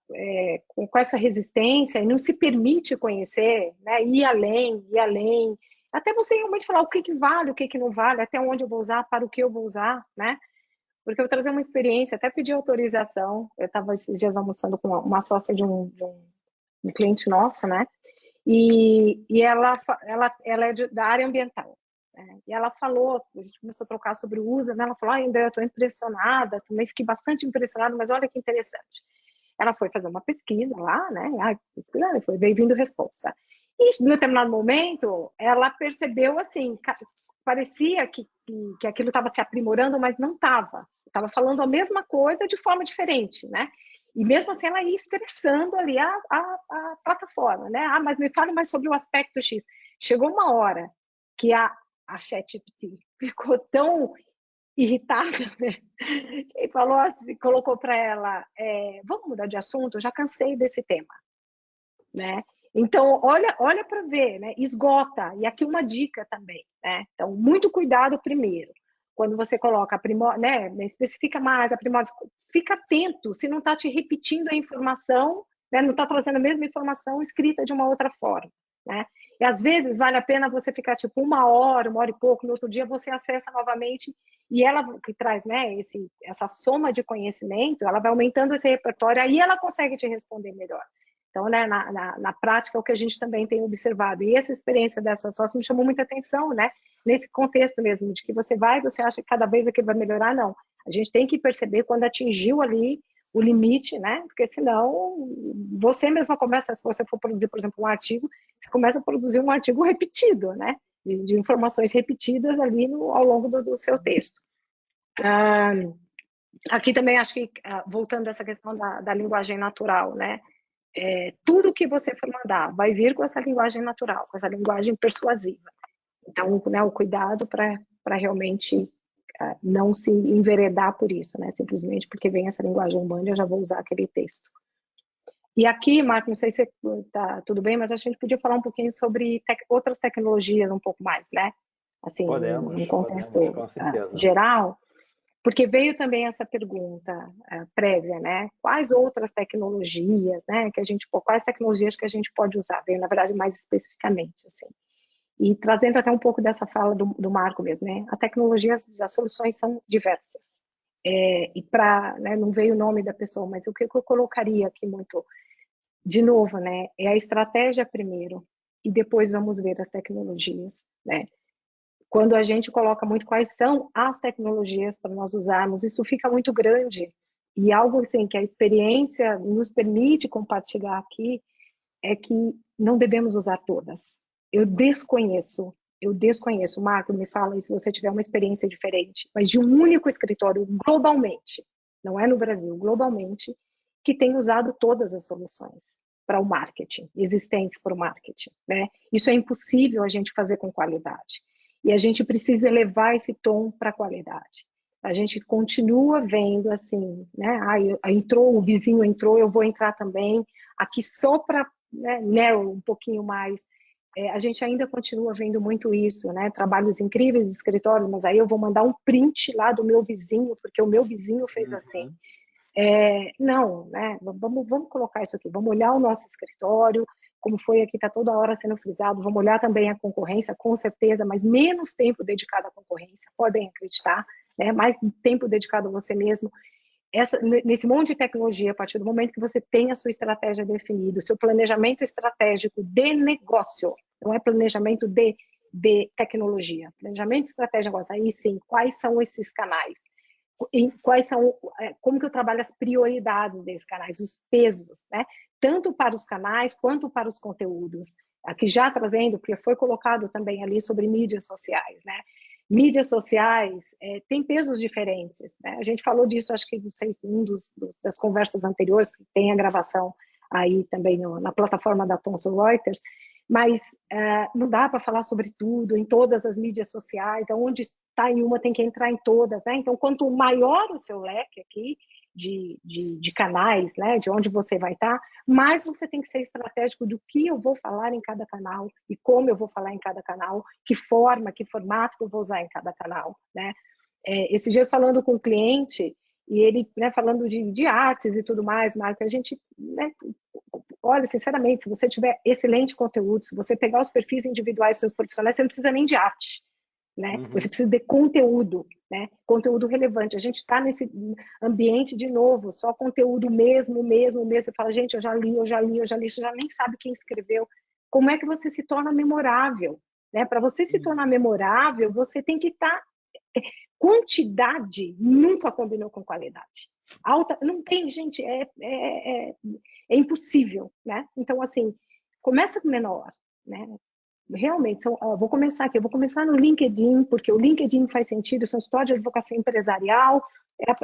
com essa resistência e não se permite conhecer, né, ir além, até você realmente falar o que vale, o que não vale, até onde eu vou usar, para o que eu vou usar, né? Porque eu vou trazer uma experiência, até pedir autorização. Eu estava esses dias almoçando com uma sócia de um cliente nosso, né? E ela é da área ambiental. E ela falou, a gente começou a trocar sobre o uso, né? Ela falou, ainda eu estou impressionada, também fiquei bastante impressionada, mas olha que interessante. Ela foi fazer uma pesquisa lá, né? Pesquisando, foi bem-vindo resposta. E, em determinado momento, ela percebeu, assim, parecia que aquilo estava se aprimorando, mas não estava. Estava falando a mesma coisa de forma diferente, né? E mesmo assim ela ia estressando ali a plataforma, né? Mas me fale mais sobre o aspecto X. Chegou uma hora que a ChatGPT ficou tão irritada, né? E falou assim, colocou para ela, vamos mudar de assunto, eu já cansei desse tema, né? Então, olha para ver, né? Esgota. E aqui uma dica também, né? Então, muito cuidado primeiro. Quando você coloca, né? Especifica mais, aprimora, fica atento se não está te repetindo a informação, né? Não está trazendo a mesma informação escrita de uma outra forma, né? E às vezes vale a pena você ficar tipo uma hora e pouco, no outro dia você acessa novamente e ela que traz, né? Essa soma de conhecimento, ela vai aumentando esse repertório, aí ela consegue te responder melhor. Então, né, na prática, é o que a gente também tem observado. E essa experiência dessa sócia me chamou muita atenção, né? Nesse contexto mesmo, de que você acha que cada vez aquilo vai melhorar, não. A gente tem que perceber quando atingiu ali o limite, né? Porque senão você mesma começa, se você for produzir, por exemplo, um artigo, você começa a produzir um artigo repetido, né? De informações repetidas ali ao longo do seu texto. Aqui também acho que, voltando a essa questão da linguagem natural, né? Tudo que você for mandar vai vir com essa linguagem natural, com essa linguagem persuasiva. Então, né, o cuidado para realmente não se enveredar por isso, né? Simplesmente porque vem essa linguagem humana, eu já vou usar aquele texto. E aqui, Marco, não sei se está tudo bem, mas a gente podia falar um pouquinho sobre outras tecnologias um pouco mais, né? Assim, num contexto com certeza. geral. Porque veio também essa pergunta prévia, né? Quais outras tecnologias, né? Quais tecnologias que a gente pode usar? Veio, na verdade, mais especificamente, assim. E trazendo até um pouco dessa fala do Marco mesmo, né? As tecnologias, as soluções são diversas. E né, não veio o nome da pessoa, mas o que eu colocaria aqui muito, de novo, né? É a estratégia primeiro e depois vamos ver as tecnologias, né? Quando a gente coloca muito quais são as tecnologias para nós usarmos, isso fica muito grande. E algo assim que a experiência nos permite compartilhar aqui é que não devemos usar todas. Eu desconheço. Marco, me fala se você tiver uma experiência diferente, mas de um único escritório globalmente, não é no Brasil, globalmente, que tem usado todas as soluções para o marketing, existentes para o marketing, né? Isso é impossível a gente fazer com qualidade. E a gente precisa elevar esse tom para a qualidade. A gente continua vendo assim, né? O vizinho entrou, eu vou entrar também. Aqui só para, né, narrow um pouquinho mais. A gente ainda continua vendo muito isso, né? Trabalhos incríveis, escritórios, mas aí eu vou mandar um print lá do meu vizinho, porque o meu vizinho fez assim. Não, né? Vamos colocar isso aqui, vamos olhar o nosso escritório, como foi aqui, está toda hora sendo frisado, vamos olhar também a concorrência, com certeza, mas menos tempo dedicado à concorrência, podem acreditar, né? Mais tempo dedicado a você mesmo. Nesse monte de tecnologia, a partir do momento que você tem a sua estratégia definida, o seu planejamento estratégico de negócio, não é planejamento de tecnologia, planejamento de estratégia de negócio, aí sim, quais são esses canais? Como que eu trabalho as prioridades desses canais, os pesos, né? Tanto para os canais quanto para os conteúdos. Aqui já trazendo, porque foi colocado também ali sobre mídias sociais, né? Mídias sociais têm pesos diferentes, né? A gente falou disso, acho que não sei, das conversas anteriores, que tem a gravação aí também na plataforma da Thomson Reuters, mas não dá para falar sobre tudo em todas as mídias sociais, onde está em uma tem que entrar em todas, né? Então, quanto maior o seu leque aqui de canais, né, de onde você vai estar, mais você tem que ser estratégico do que eu vou falar em cada canal e como eu vou falar em cada canal, que forma, que formato que eu vou usar em cada canal, né? Esses dias falando com o cliente, e ele, né, falando de artes e tudo mais, Marco, a gente, né, olha, sinceramente, se você tiver excelente conteúdo, se você pegar os perfis individuais dos seus profissionais, você não precisa nem de arte, né? Você precisa de conteúdo, né? Conteúdo relevante. A gente está nesse ambiente de novo, só conteúdo mesmo. Você fala, gente, eu já li, você já nem sabe quem escreveu. Como é que você se torna memorável? Né? Para você se tornar memorável, você tem que estar... Quantidade nunca combinou com qualidade. Alta, não tem, gente, é impossível, né? Então, assim, começa com menor, né? Realmente, vou começar aqui, eu vou começar no LinkedIn, porque o LinkedIn faz sentido, são histórias de advocacia empresarial,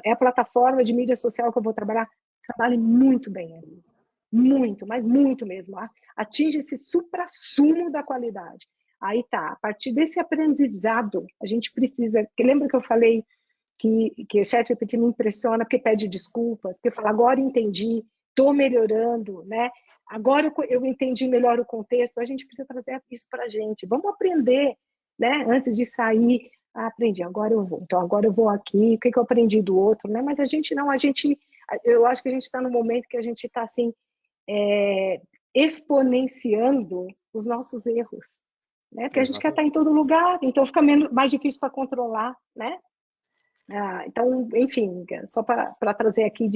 é a plataforma de mídia social que eu vou trabalhar, trabalhe muito bem ali, muito, mas muito mesmo, atinge esse suprassumo da qualidade. Aí tá, a partir desse aprendizado, a gente precisa, lembra que eu falei que o ChatGPT me impressiona porque pede desculpas, porque fala, agora entendi, estou melhorando, né? Agora eu entendi melhor o contexto, a gente precisa trazer isso para a gente. Vamos aprender, né? Antes de sair, aprendi, agora eu vou. Então, agora eu vou aqui, o que eu aprendi do outro, né? Mas a gente não, eu acho que a gente está no momento que a gente está, assim, exponenciando os nossos erros, né? Porque a gente quer estar em todo lugar, então fica mais difícil para controlar, né? Então, enfim, só para trazer aqui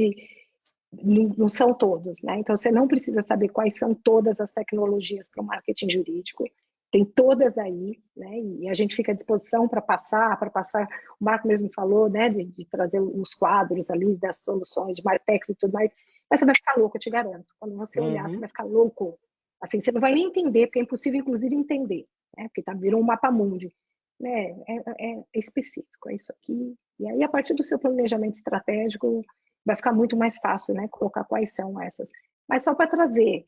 não são todos, né? Então, você não precisa saber quais são todas as tecnologias para o marketing jurídico, tem todas aí, né? E a gente fica à disposição para passar, o Marco mesmo falou, né, de trazer os quadros ali das soluções de Marpex e tudo mais, mas você vai ficar louco, eu te garanto. Quando você olhar, você vai ficar louco. Assim, você não vai nem entender, porque é impossível, inclusive, entender, né? Porque virou um mapa mundi, né? É específico, é isso aqui. E aí, a partir do seu planejamento estratégico, vai ficar muito mais fácil, né, colocar quais são essas. Mas só para trazer,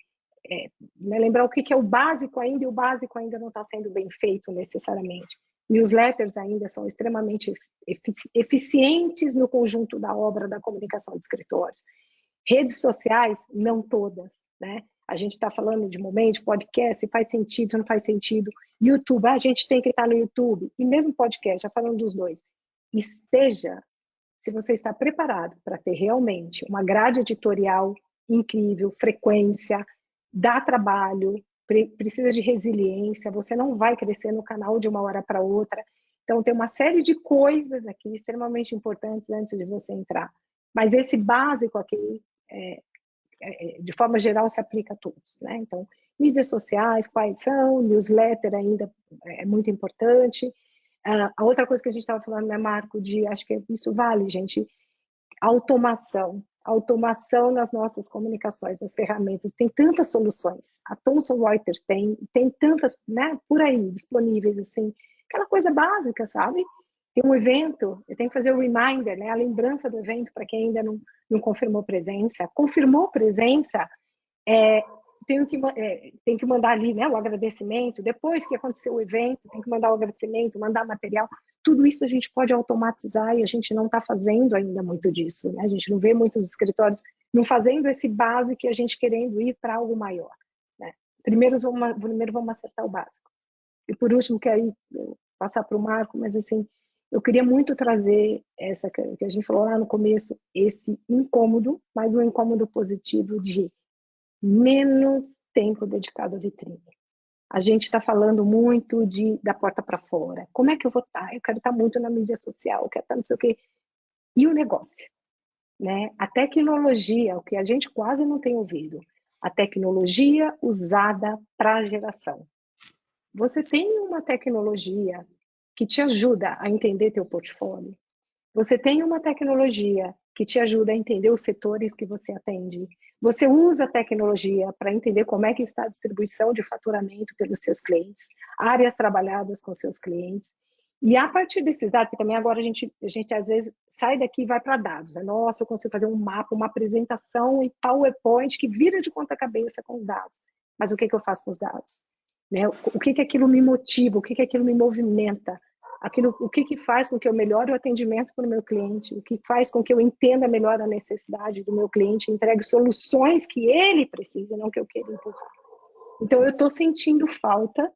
né, lembrar o que é o básico ainda, e o básico ainda não está sendo bem feito necessariamente. Newsletters ainda são extremamente eficientes no conjunto da obra da comunicação de escritórios. Redes sociais, não todas, né? A gente está falando de momento, podcast, se faz sentido, se não faz sentido. YouTube, a gente tem que estar no YouTube. E mesmo podcast, já falando dos dois, se você está preparado para ter realmente uma grade editorial incrível, frequência, dá trabalho, precisa de resiliência, você não vai crescer no canal de uma hora para outra. Então, tem uma série de coisas aqui extremamente importantes antes de você entrar. Mas esse básico aqui, de forma geral, se aplica a todos, né? Então, mídias sociais, quais são, newsletter ainda é muito importante. A outra coisa que a gente estava falando, né, Marco, acho que isso vale, gente, automação nas nossas comunicações, nas ferramentas, tem tantas soluções, a Thomson Reuters tem tantas, né, por aí, disponíveis, assim, aquela coisa básica, sabe? Tem um evento, eu tenho que fazer o reminder, né, a lembrança do evento para quem ainda não confirmou presença, tem que mandar ali, né, o agradecimento, depois que aconteceu o evento, tem que mandar o agradecimento, mandar material, tudo isso a gente pode automatizar e a gente não está fazendo ainda muito disso, né? A gente não vê muitos escritórios não fazendo esse básico e a gente querendo ir para algo maior, né? Primeiro vamos acertar o básico. E por último, quero passar para o Marco, mas assim, eu queria muito trazer essa que a gente falou lá no começo, esse incômodo, mas um incômodo positivo de menos tempo dedicado à vitrine. A gente está falando muito da porta para fora. Como é que eu vou estar? Eu quero estar muito na mídia social, eu quero estar não sei o quê. E o negócio, né? A tecnologia, o que a gente quase não tem ouvido, a tecnologia usada para a geração. Você tem uma tecnologia que te ajuda a entender teu portfólio. Você tem uma tecnologia que te ajuda a entender os setores que você atende. Você usa a tecnologia para entender como é que está a distribuição de faturamento pelos seus clientes, áreas trabalhadas com seus clientes. E a partir desses dados, porque também agora a gente às vezes sai daqui e vai para dados. Né? Nossa, eu consigo fazer um mapa, uma apresentação em PowerPoint que vira de ponta cabeça com os dados. Mas o que eu faço com os dados? Né? O que aquilo me motiva? O que aquilo me movimenta? O que faz com que eu melhore o atendimento para o meu cliente, o que faz com que eu entenda melhor a necessidade do meu cliente, entregue soluções que ele precisa, não que eu queira empurrar. Então, eu estou sentindo falta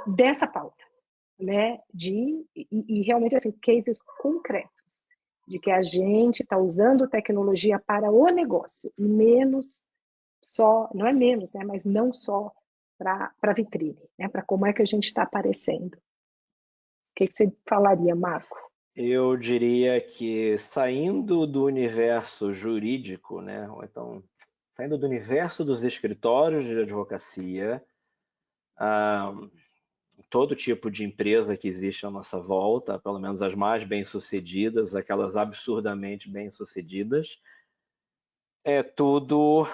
dessa pauta, né? E realmente, assim, cases concretos, de que a gente está usando tecnologia para o negócio, e menos só, não é menos, né? Mas não só para vitrine, né? Para como é que a gente está aparecendo. O que você falaria, Marco? Eu diria que saindo do universo jurídico, né, ou então saindo do universo dos escritórios de advocacia, todo tipo de empresa que existe à nossa volta, pelo menos as mais bem-sucedidas, aquelas absurdamente bem-sucedidas, é tudo,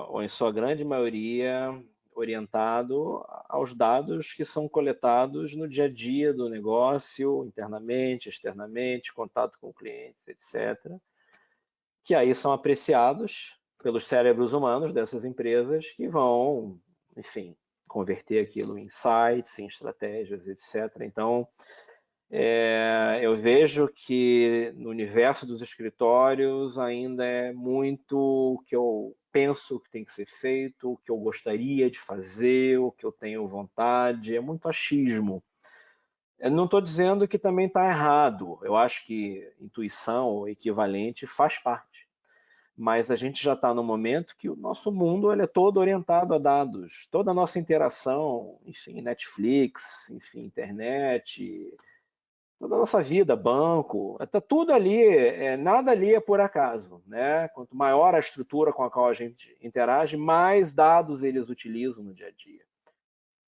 ou em sua grande maioria, orientado aos dados que são coletados no dia a dia do negócio, internamente, externamente, contato com clientes, etc., que aí são apreciados pelos cérebros humanos dessas empresas que vão, enfim, converter aquilo em insights, em estratégias, etc. Então, eu vejo que no universo dos escritórios ainda é muito o que eu penso que tem que ser feito, o que eu gostaria de fazer, o que eu tenho vontade, é muito achismo. Eu não estou dizendo que também está errado, eu acho que intuição ou equivalente faz parte, mas a gente já está no momento que o nosso mundo ele é todo orientado a dados, toda a nossa interação, enfim, Netflix, enfim, internet, toda a nossa vida, banco, está tudo ali, nada ali é por acaso, né? Quanto maior a estrutura com a qual a gente interage, mais dados eles utilizam no dia a dia.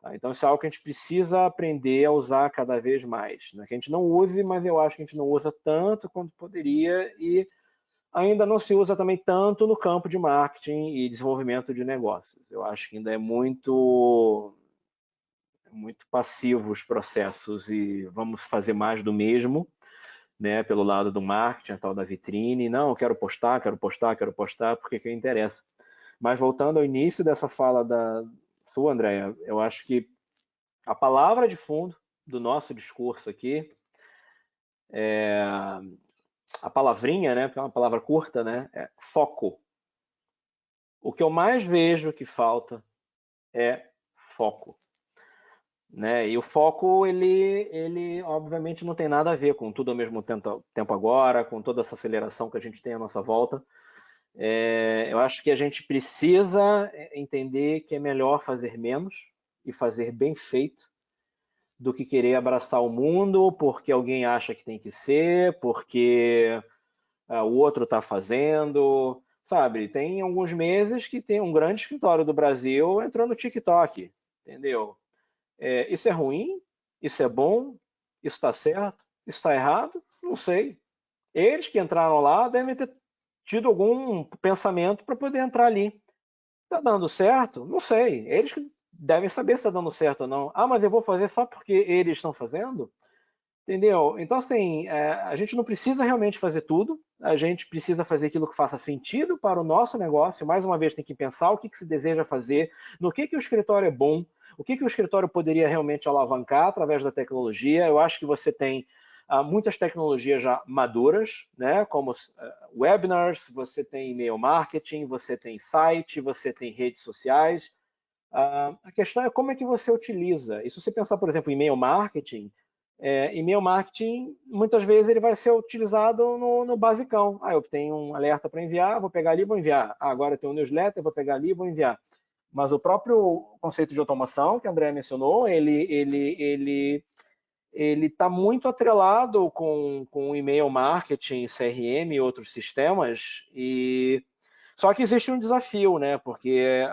Tá? Então isso é algo que a gente precisa aprender a usar cada vez mais. Não é que a gente não use, mas eu acho que a gente não usa tanto quanto poderia e ainda não se usa também tanto no campo de marketing e desenvolvimento de negócios. Eu acho que ainda é muito passivo os processos e vamos fazer mais do mesmo, né, pelo lado do marketing, a tal da vitrine. Não, quero postar, porque que interessa. Mas voltando ao início dessa fala da sua, Andréia, eu acho que a palavra de fundo do nosso discurso aqui a palavrinha, né, porque é uma palavra curta, né, é foco. O que eu mais vejo que falta é foco. Né? E o foco, ele obviamente não tem nada a ver com tudo ao mesmo tempo agora, com toda essa aceleração que a gente tem à nossa volta. Eu acho que a gente precisa entender que é melhor fazer menos e fazer bem feito do que querer abraçar o mundo porque alguém acha que tem que ser, porque o outro está fazendo. Sabe, tem alguns meses que tem um grande escritório do Brasil entrou no TikTok, entendeu? Isso é ruim? Isso é bom? Isso está certo? Isso está errado? Não sei. Eles que entraram lá devem ter tido algum pensamento para poder entrar ali. Está dando certo? Não sei. Eles que devem saber se está dando certo ou não. Ah, mas eu vou fazer só porque eles estão fazendo? Entendeu? Então, assim, a gente não precisa realmente fazer tudo, a gente precisa fazer aquilo que faça sentido para o nosso negócio. Mais uma vez, tem que pensar o que se deseja fazer, no que o escritório é bom, o que o escritório poderia realmente alavancar através da tecnologia. Eu acho que você tem muitas tecnologias já maduras, né? Como webinars, você tem e-mail marketing, você tem site, você tem redes sociais. A questão é como é que você utiliza. E se você pensar, por exemplo, em e-mail marketing, E-mail marketing, muitas vezes, ele vai ser utilizado no basicão. Eu tenho um alerta para enviar, vou pegar ali e vou enviar. Agora eu tenho um newsletter, vou pegar ali e vou enviar. Mas o próprio conceito de automação, que a Andrea mencionou, ele está muito atrelado com e-mail marketing, CRM e outros sistemas. Só que existe um desafio, né? Porque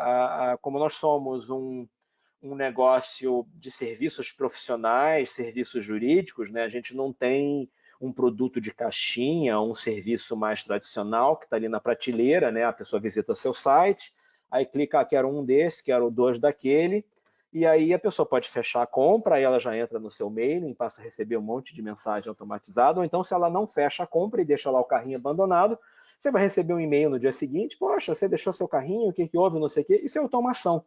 como nós somos um negócio de serviços profissionais, serviços jurídicos, né? A gente não tem um produto de caixinha, um serviço mais tradicional que está ali na prateleira, né? A pessoa visita seu site, aí clica, quero um desse, quero dois daquele, e aí a pessoa pode fechar a compra, aí ela já entra no seu mailing, passa a receber um monte de mensagem automatizada, ou então se ela não fecha a compra e deixa lá o carrinho abandonado, você vai receber um e-mail no dia seguinte, poxa, você deixou seu carrinho, o que houve, não sei o quê, isso é automação.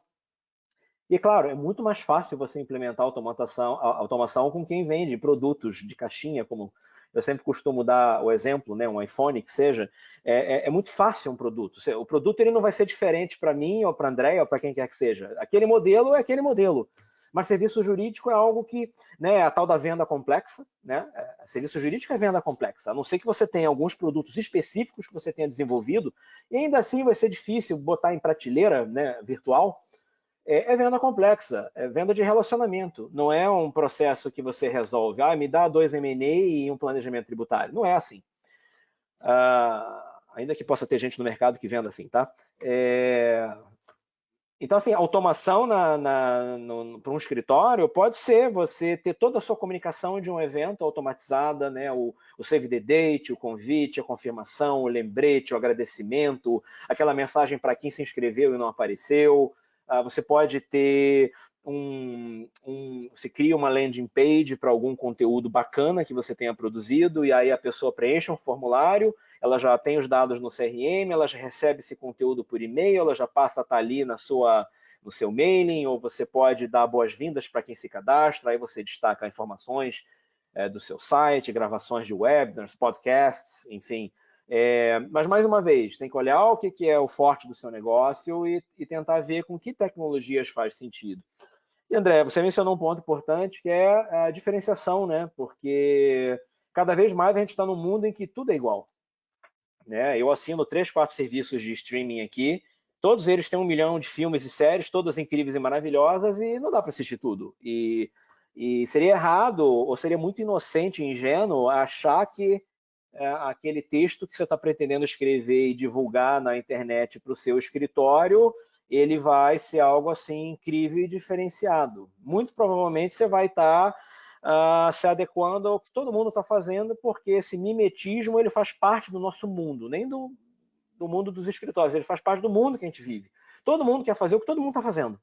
E, claro, é muito mais fácil você implementar automação com quem vende produtos de caixinha, como eu sempre costumo dar o exemplo, né, um iPhone que seja, é muito fácil um produto. O produto ele não vai ser diferente para mim, ou para a Andréia, ou para quem quer que seja. Aquele modelo é aquele modelo. Mas serviço jurídico é algo que, né, a tal da venda complexa, né? Serviço jurídico é venda complexa. A não ser que você tenha alguns produtos específicos que você tenha desenvolvido, e ainda assim vai ser difícil botar em prateleira, né, virtual. É venda complexa, é venda de relacionamento. Não é um processo que você resolve, me dá 2 M&A e um planejamento tributário. Não é assim. Ainda que possa ter gente no mercado que venda assim, tá? Então, assim, automação para um escritório pode ser você ter toda a sua comunicação de um evento automatizada, né? O save the date, o convite, a confirmação, o lembrete, o agradecimento, aquela mensagem para quem se inscreveu e não apareceu. Você pode ter você cria uma landing page para algum conteúdo bacana que você tenha produzido e aí a pessoa preenche um formulário, ela já tem os dados no CRM, ela já recebe esse conteúdo por e-mail, ela já passa a estar ali no seu mailing, ou você pode dar boas-vindas para quem se cadastra, aí você destaca informações do seu site, gravações de webinars, podcasts, enfim. Mas, mais uma vez, tem que olhar o que é o forte do seu negócio e tentar ver com que tecnologias faz sentido. E, André, você mencionou um ponto importante, que é a diferenciação, né? Porque cada vez mais a gente está num mundo em que tudo é igual. Né? Eu assino 3, 4 serviços de streaming aqui, todos eles têm 1 milhão de filmes e séries, todas incríveis e maravilhosas, e não dá para assistir tudo. E seria errado, ou seria muito inocente e ingênuo achar que aquele texto que você está pretendendo escrever e divulgar na internet para o seu escritório, ele vai ser algo assim incrível e diferenciado. Muito provavelmente você vai estar se adequando ao que todo mundo está fazendo, porque esse mimetismo ele faz parte do nosso mundo, nem do mundo dos escritórios, ele faz parte do mundo que a gente vive. Todo mundo quer fazer o que todo mundo está fazendo.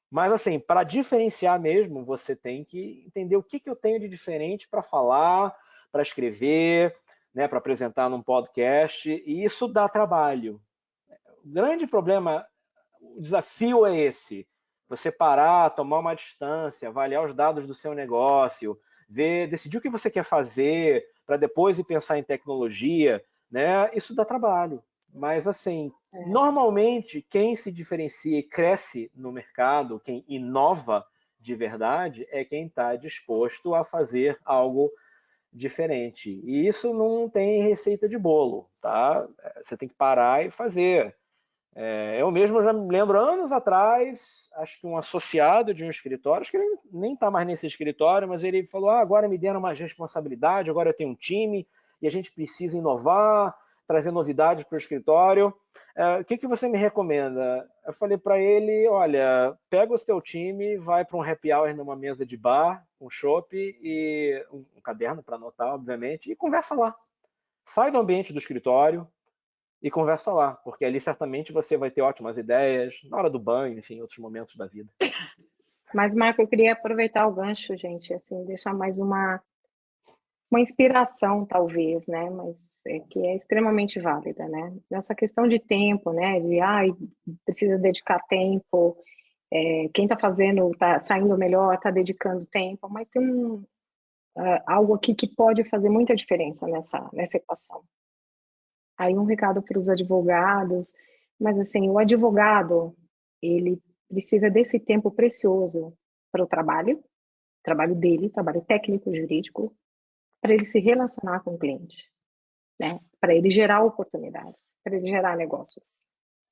Mas, assim, para diferenciar mesmo, você tem que entender o que eu tenho de diferente para falar, para escrever, né, para apresentar num podcast, e isso dá trabalho. O grande problema, o desafio é esse: você parar, tomar uma distância, avaliar os dados do seu negócio, decidir o que você quer fazer, para depois ir pensar em tecnologia, né? Isso dá trabalho. Mas, assim, normalmente, quem se diferencia e cresce no mercado, quem inova de verdade, é quem está disposto a fazer algo diferente. E isso não tem receita de bolo, tá? Você tem que parar e fazer. Eu mesmo já me lembro, anos atrás, acho que um associado de um escritório, acho que ele nem está mais nesse escritório, mas ele falou, agora me deram mais responsabilidade, agora eu tenho um time e a gente precisa inovar, trazer novidades para o escritório. O que você me recomenda? Eu falei para ele, olha, pega o seu time, vai para um happy hour numa mesa de bar, um chopp e um caderno para anotar, obviamente, e conversa lá. Sai do ambiente do escritório e conversa lá, porque ali certamente você vai ter ótimas ideias, na hora do banho, enfim, em outros momentos da vida. Mas, Marco, eu queria aproveitar o gancho, gente, assim, deixar mais uma inspiração, talvez, né? Mas que é extremamente válida, né? Nessa questão de tempo, né? Precisa dedicar tempo, quem está fazendo, está saindo melhor, está dedicando tempo, mas tem algo aqui que pode fazer muita diferença nessa equação. Aí um recado para os advogados, mas assim, o advogado, ele precisa desse tempo precioso para o trabalho, trabalho dele, trabalho técnico, jurídico, para ele se relacionar com o cliente, né? Para ele gerar oportunidades, para ele gerar negócios.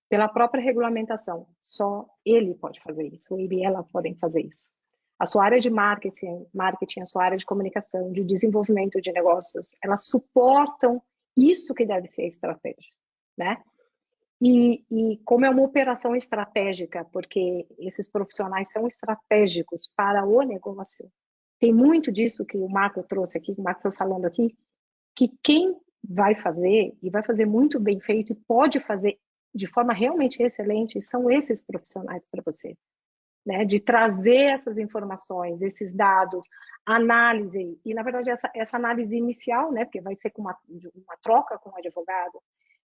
Pela própria regulamentação, só ele pode fazer isso, ele e ela podem fazer isso. A sua área de marketing, a sua área de comunicação, de desenvolvimento de negócios, elas suportam isso que deve ser a estratégia, né? E como é uma operação estratégica, porque esses profissionais são estratégicos para o negócio, tem muito disso que o Marco trouxe aqui, que o Marco foi falando aqui, que quem vai fazer, e vai fazer muito bem feito, e pode fazer de forma realmente excelente, são esses profissionais para você. Né, de trazer essas informações, esses dados, análise, e na verdade essa análise inicial, né, porque vai ser com uma troca com o advogado,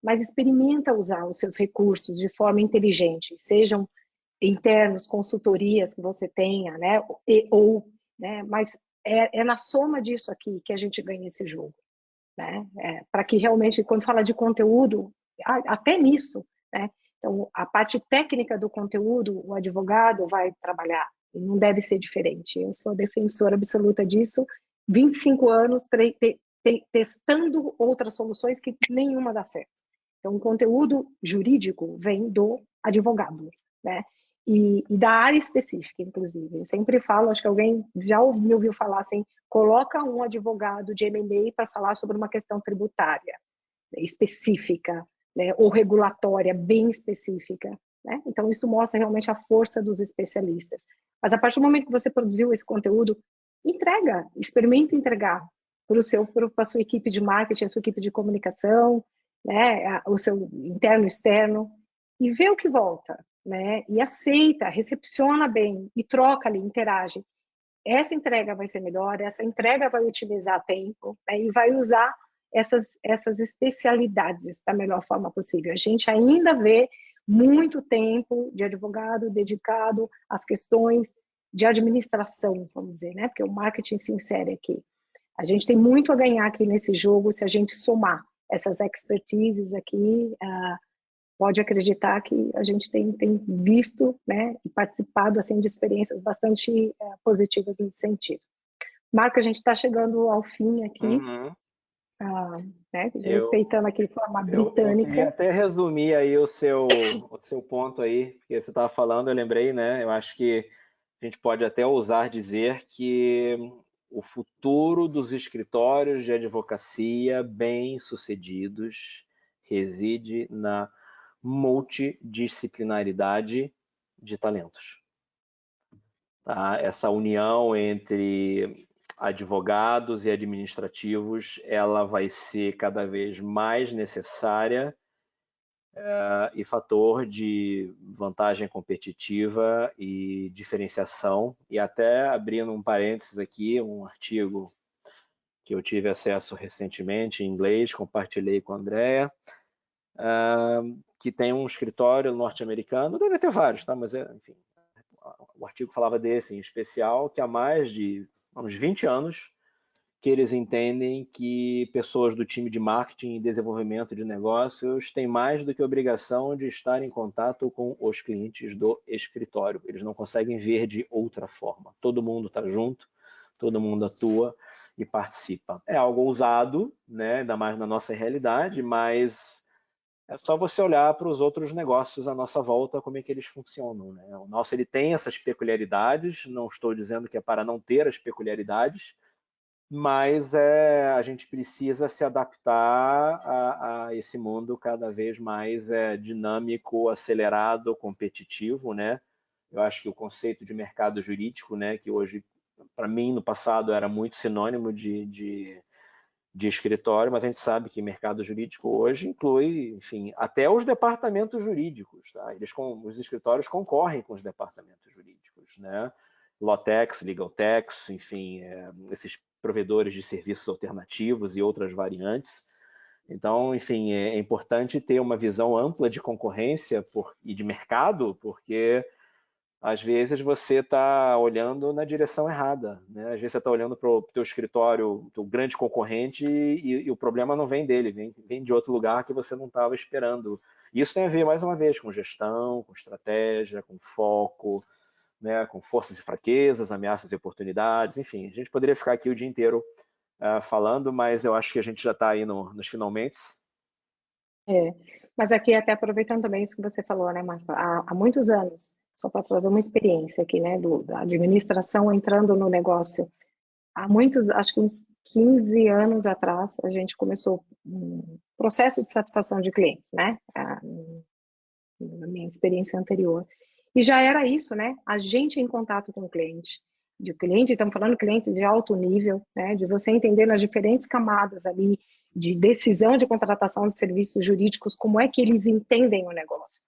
mas experimenta usar os seus recursos de forma inteligente, sejam internos, consultorias que você tenha, né, né, mas é na soma disso aqui que a gente ganha esse jogo, né, para que realmente, quando fala de conteúdo, até nisso, né, então, a parte técnica do conteúdo, o advogado vai trabalhar, e não deve ser diferente. Eu sou defensora absoluta disso, 25 anos testando outras soluções que nenhuma dá certo. Então, o conteúdo jurídico vem do advogado, né? E da área específica, inclusive. Eu sempre falo, acho que alguém já me ouviu falar assim, coloca um advogado de M&A para falar sobre uma questão tributária específica, né, ou regulatória bem específica, né? Então isso mostra realmente a força dos especialistas. Mas a partir do momento que você produziu esse conteúdo, entrega, experimenta entregar para a sua equipe de marketing, a sua equipe de comunicação, né, o seu interno e externo, e vê o que volta, né? E aceita, recepciona bem e troca ali, interage. Essa entrega vai ser melhor, essa entrega vai otimizar tempo, né, e vai usar essas especialidades da melhor forma possível. A gente ainda vê muito tempo de advogado dedicado às questões de administração, vamos dizer, né? Porque o marketing se insere aqui. A gente tem muito a ganhar aqui nesse jogo se a gente somar essas expertises aqui. Pode acreditar que a gente tem visto, né, e participado assim, de experiências bastante positivas nesse sentido. Marco, a gente está chegando ao fim aqui. Uhum. Né, respeitando aqui a forma britânica. Eu queria até resumir aí o seu ponto aí, porque você estava falando, eu lembrei, né? Eu acho que a gente pode até ousar dizer que o futuro dos escritórios de advocacia bem-sucedidos reside na multidisciplinaridade de talentos. Tá? Essa união entre advogados e administrativos, ela vai ser cada vez mais necessária e fator de vantagem competitiva e diferenciação. E até abrindo um parênteses aqui, um artigo que eu tive acesso recentemente em inglês, compartilhei com a Andrea, que tem um escritório norte-americano, deve ter vários, tá? Mas enfim, o artigo falava desse em especial, que há mais de uns 20 anos que eles entendem que pessoas do time de marketing e desenvolvimento de negócios têm mais do que obrigação de estar em contato com os clientes do escritório. Eles não conseguem ver de outra forma. Todo mundo está junto, todo mundo atua e participa. É algo ousado, né? Ainda mais na nossa realidade, mas é só você olhar para os outros negócios à nossa volta, como é que eles funcionam, né? O nosso ele tem essas peculiaridades, não estou dizendo que é para não ter as peculiaridades, mas a gente precisa se adaptar a esse mundo cada vez mais dinâmico, acelerado, competitivo, né? Eu acho que o conceito de mercado jurídico, né, que hoje, para mim, no passado era muito sinônimo de escritório, mas a gente sabe que mercado jurídico hoje inclui, enfim, até os departamentos jurídicos, tá? Os escritórios concorrem com os departamentos jurídicos, né? Lawtex, Legaltex, enfim, esses provedores de serviços alternativos e outras variantes. Então, enfim, é importante ter uma visão ampla de concorrência e de mercado, porque às vezes você está olhando na direção errada, né? Às vezes você está olhando para o teu escritório, teu grande concorrente, e o problema não vem dele, vem de outro lugar que você não estava esperando. Isso tem a ver, mais uma vez, com gestão, com estratégia, com foco, né, com forças e fraquezas, ameaças e oportunidades, enfim, a gente poderia ficar aqui o dia inteiro falando, mas eu acho que a gente já está aí nos finalmente. Mas aqui, até aproveitando também isso que você falou, né, Marco? Há muitos anos, só para trazer uma experiência aqui, né, da administração entrando no negócio. Há muitos, acho que uns 15 anos atrás, a gente começou um processo de satisfação de clientes, né? Na minha experiência anterior. E já era isso, né? A gente em contato com o cliente. De cliente, estamos falando clientes de alto nível, né? De você entender nas diferentes camadas ali de decisão de contratação de serviços jurídicos, como é que eles entendem o negócio.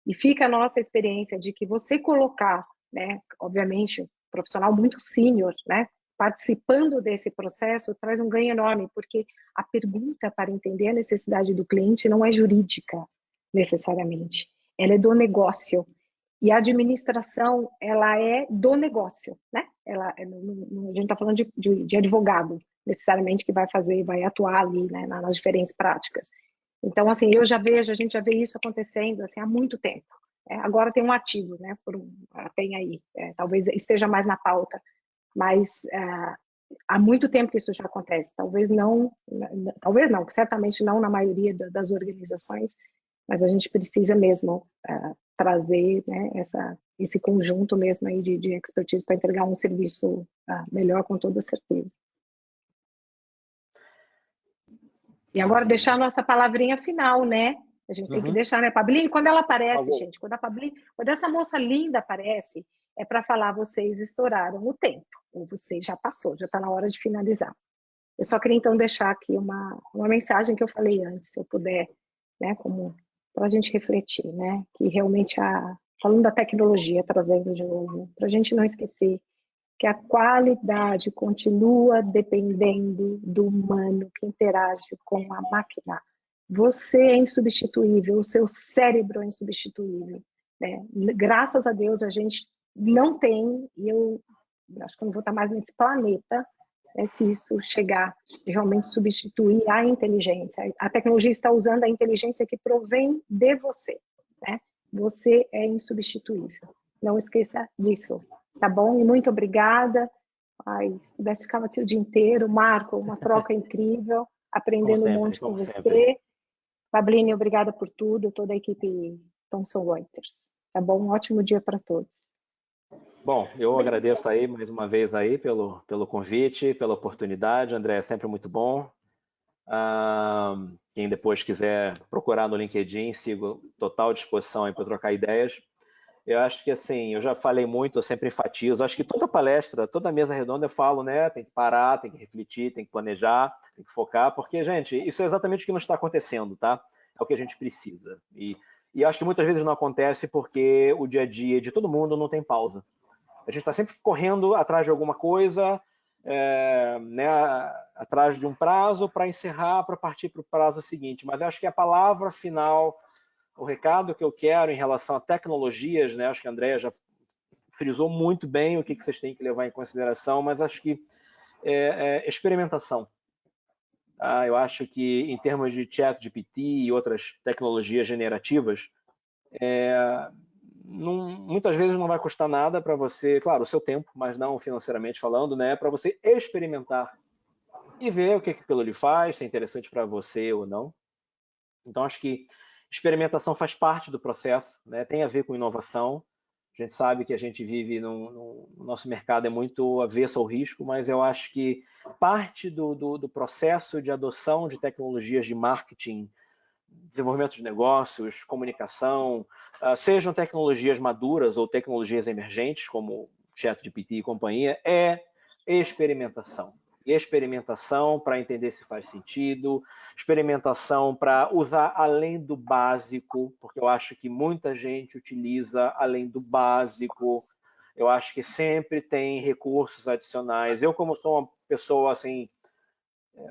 E fica a nossa experiência de que você colocar, né? Obviamente, um profissional muito sênior, né? Participando desse processo traz um ganho enorme, porque a pergunta para entender a necessidade do cliente não é jurídica, necessariamente. Ela é do negócio. E a administração, ela é do negócio, né? A gente está falando de advogado, necessariamente, que vai fazer, vai atuar ali, né, nas diferentes práticas. Então, assim, a gente já vê isso acontecendo, assim, há muito tempo. Agora tem um ativo, né, tem aí, talvez esteja mais na pauta, mas há muito tempo que isso já acontece. Talvez não, certamente não na maioria das organizações, mas a gente precisa mesmo trazer, né, esse conjunto mesmo aí de expertise para entregar um serviço melhor, com toda certeza. E agora deixar a nossa palavrinha final, né? A gente tem que deixar, né, Pablini? Quando ela aparece, gente, quando essa moça linda aparece, é para falar: vocês estouraram o tempo, ou você já passou, já está na hora de finalizar. Eu só queria então deixar aqui uma mensagem que eu falei antes, se eu puder, né, como para a gente refletir, né, que realmente falando da tecnologia, trazendo de novo, para a gente não esquecer que a qualidade continua dependendo do humano que interage com a máquina. Você é insubstituível, o seu cérebro é insubstituível, né? Graças a Deus a gente não tem, e eu acho que eu não vou estar mais nesse planeta, né, se isso chegar de realmente substituir a inteligência. A tecnologia está usando a inteligência que provém de você, né? Você é insubstituível. Não esqueça disso, tá bom? E muito obrigada. Se pudesse ficar aqui o dia inteiro. Marco, uma troca incrível, aprendendo um monte com você. Pablini, obrigada por tudo, toda a equipe Thomson Reuters. Tá bom? Um ótimo dia para todos. Bom, eu agradeço aí mais uma vez aí pelo convite, pela oportunidade. André, é sempre muito bom. Quem depois quiser procurar no LinkedIn, sigo total disposição aí para trocar ideias. Eu acho que, assim, eu já falei muito, eu sempre enfatizo. Acho que toda palestra, toda mesa redonda eu falo, né? Tem que parar, tem que refletir, tem que planejar, tem que focar, porque, gente, isso é exatamente o que não está acontecendo, tá? É o que a gente precisa. E eu acho que muitas vezes não acontece porque o dia a dia de todo mundo não tem pausa. A gente está sempre correndo atrás de alguma coisa, né, atrás de um prazo para encerrar, para partir para o prazo seguinte. Mas eu acho que a palavra final, o recado que eu quero em relação a tecnologias, né, acho que a Andrea já frisou muito bem o que vocês têm que levar em consideração, mas acho que experimentação. Eu acho que em termos de ChatGPT e outras tecnologias generativas, muitas vezes não vai custar nada para você, claro, o seu tempo, mas não financeiramente falando, né, para você experimentar e ver o que aquilo lhe faz, se é interessante para você ou não. Então, acho que experimentação faz parte do processo, né, tem a ver com inovação. A gente sabe que a gente vive no nosso mercado é muito avesso ao risco, mas eu acho que parte do processo de adoção de tecnologias de marketing, desenvolvimento de negócios, comunicação, sejam tecnologias maduras ou tecnologias emergentes, como ChatGPT e companhia, é experimentação. E experimentação para entender se faz sentido, experimentação para usar além do básico, porque eu acho que muita gente utiliza além do básico. Eu acho que sempre tem recursos adicionais. Eu, como sou uma pessoa assim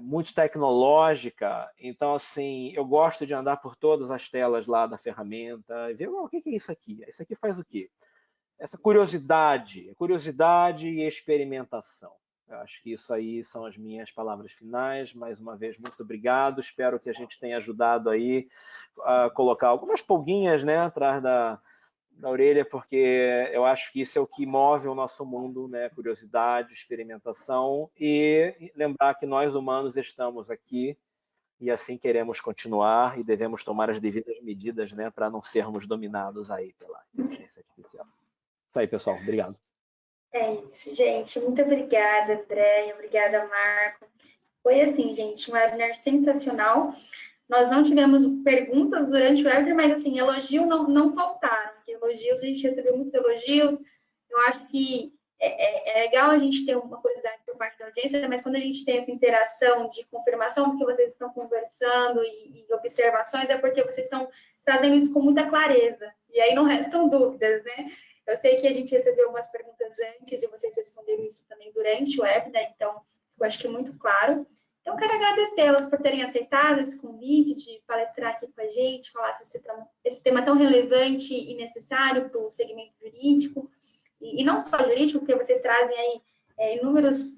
muito tecnológica, então assim, eu gosto de andar por todas as telas lá da ferramenta e ver, o que é isso aqui? Isso aqui faz o quê? Essa curiosidade e experimentação. Eu acho que isso aí são as minhas palavras finais. Mais uma vez, muito obrigado. Espero que a gente tenha ajudado aí a colocar algumas pulguinhas, né, atrás da orelha, porque eu acho que isso é o que move o nosso mundo, né? Curiosidade, experimentação, e lembrar que nós humanos estamos aqui e assim queremos continuar e devemos tomar as devidas medidas, né, para não sermos dominados aí pela inteligência artificial. Isso aí, pessoal. Obrigado. É isso, gente. Muito obrigada, Andréia. Obrigada, Marco. Foi assim, gente, um webinar sensacional. Nós não tivemos perguntas durante o webinar, mas assim, elogios não faltaram. Elogios, a gente recebeu muitos elogios. Eu acho que é legal a gente ter uma curiosidade por parte da audiência, mas quando a gente tem essa interação de confirmação, porque vocês estão conversando e observações, é porque vocês estão trazendo isso com muita clareza. E aí não restam dúvidas, né? Eu sei que a gente recebeu algumas perguntas antes e vocês responderam isso também durante o webinar, então eu acho que é muito claro. Então, quero agradecê-las por terem aceitado esse convite de palestrar aqui com a gente, falar sobre esse tema tão relevante e necessário para o segmento jurídico, e não só jurídico, porque vocês trazem aí inúmeros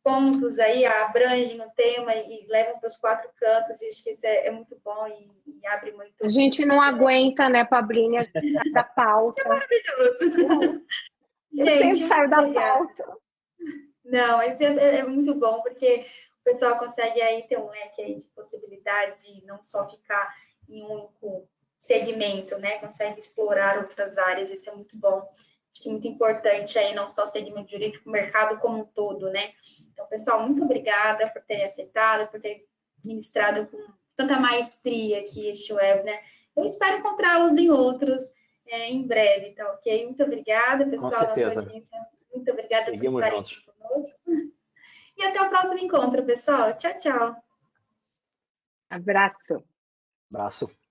pontos aí, abrangem o tema e levam para os 4 cantos, e acho que isso é muito bom e abre muito... A gente não aguenta, né, Pablini, da pauta. É maravilhoso. Eu sempre saio da pauta. Não, isso é muito bom, porque o pessoal consegue aí ter um leque aí de possibilidades e não só ficar em um único segmento, né? Consegue explorar outras áreas, isso é muito bom. Acho que é muito importante aí, não só o segmento jurídico, o mercado como um todo, né? Então, pessoal, muito obrigada por terem aceitado, por terem ministrado com tanta maestria aqui este webinar. Eu espero encontrá-los em outros em breve, tá ok? Muito obrigada, pessoal, da sua audiência. Muito obrigada por estarem aqui conosco. E até o próximo encontro, pessoal. Tchau, tchau. Abraço. Abraço.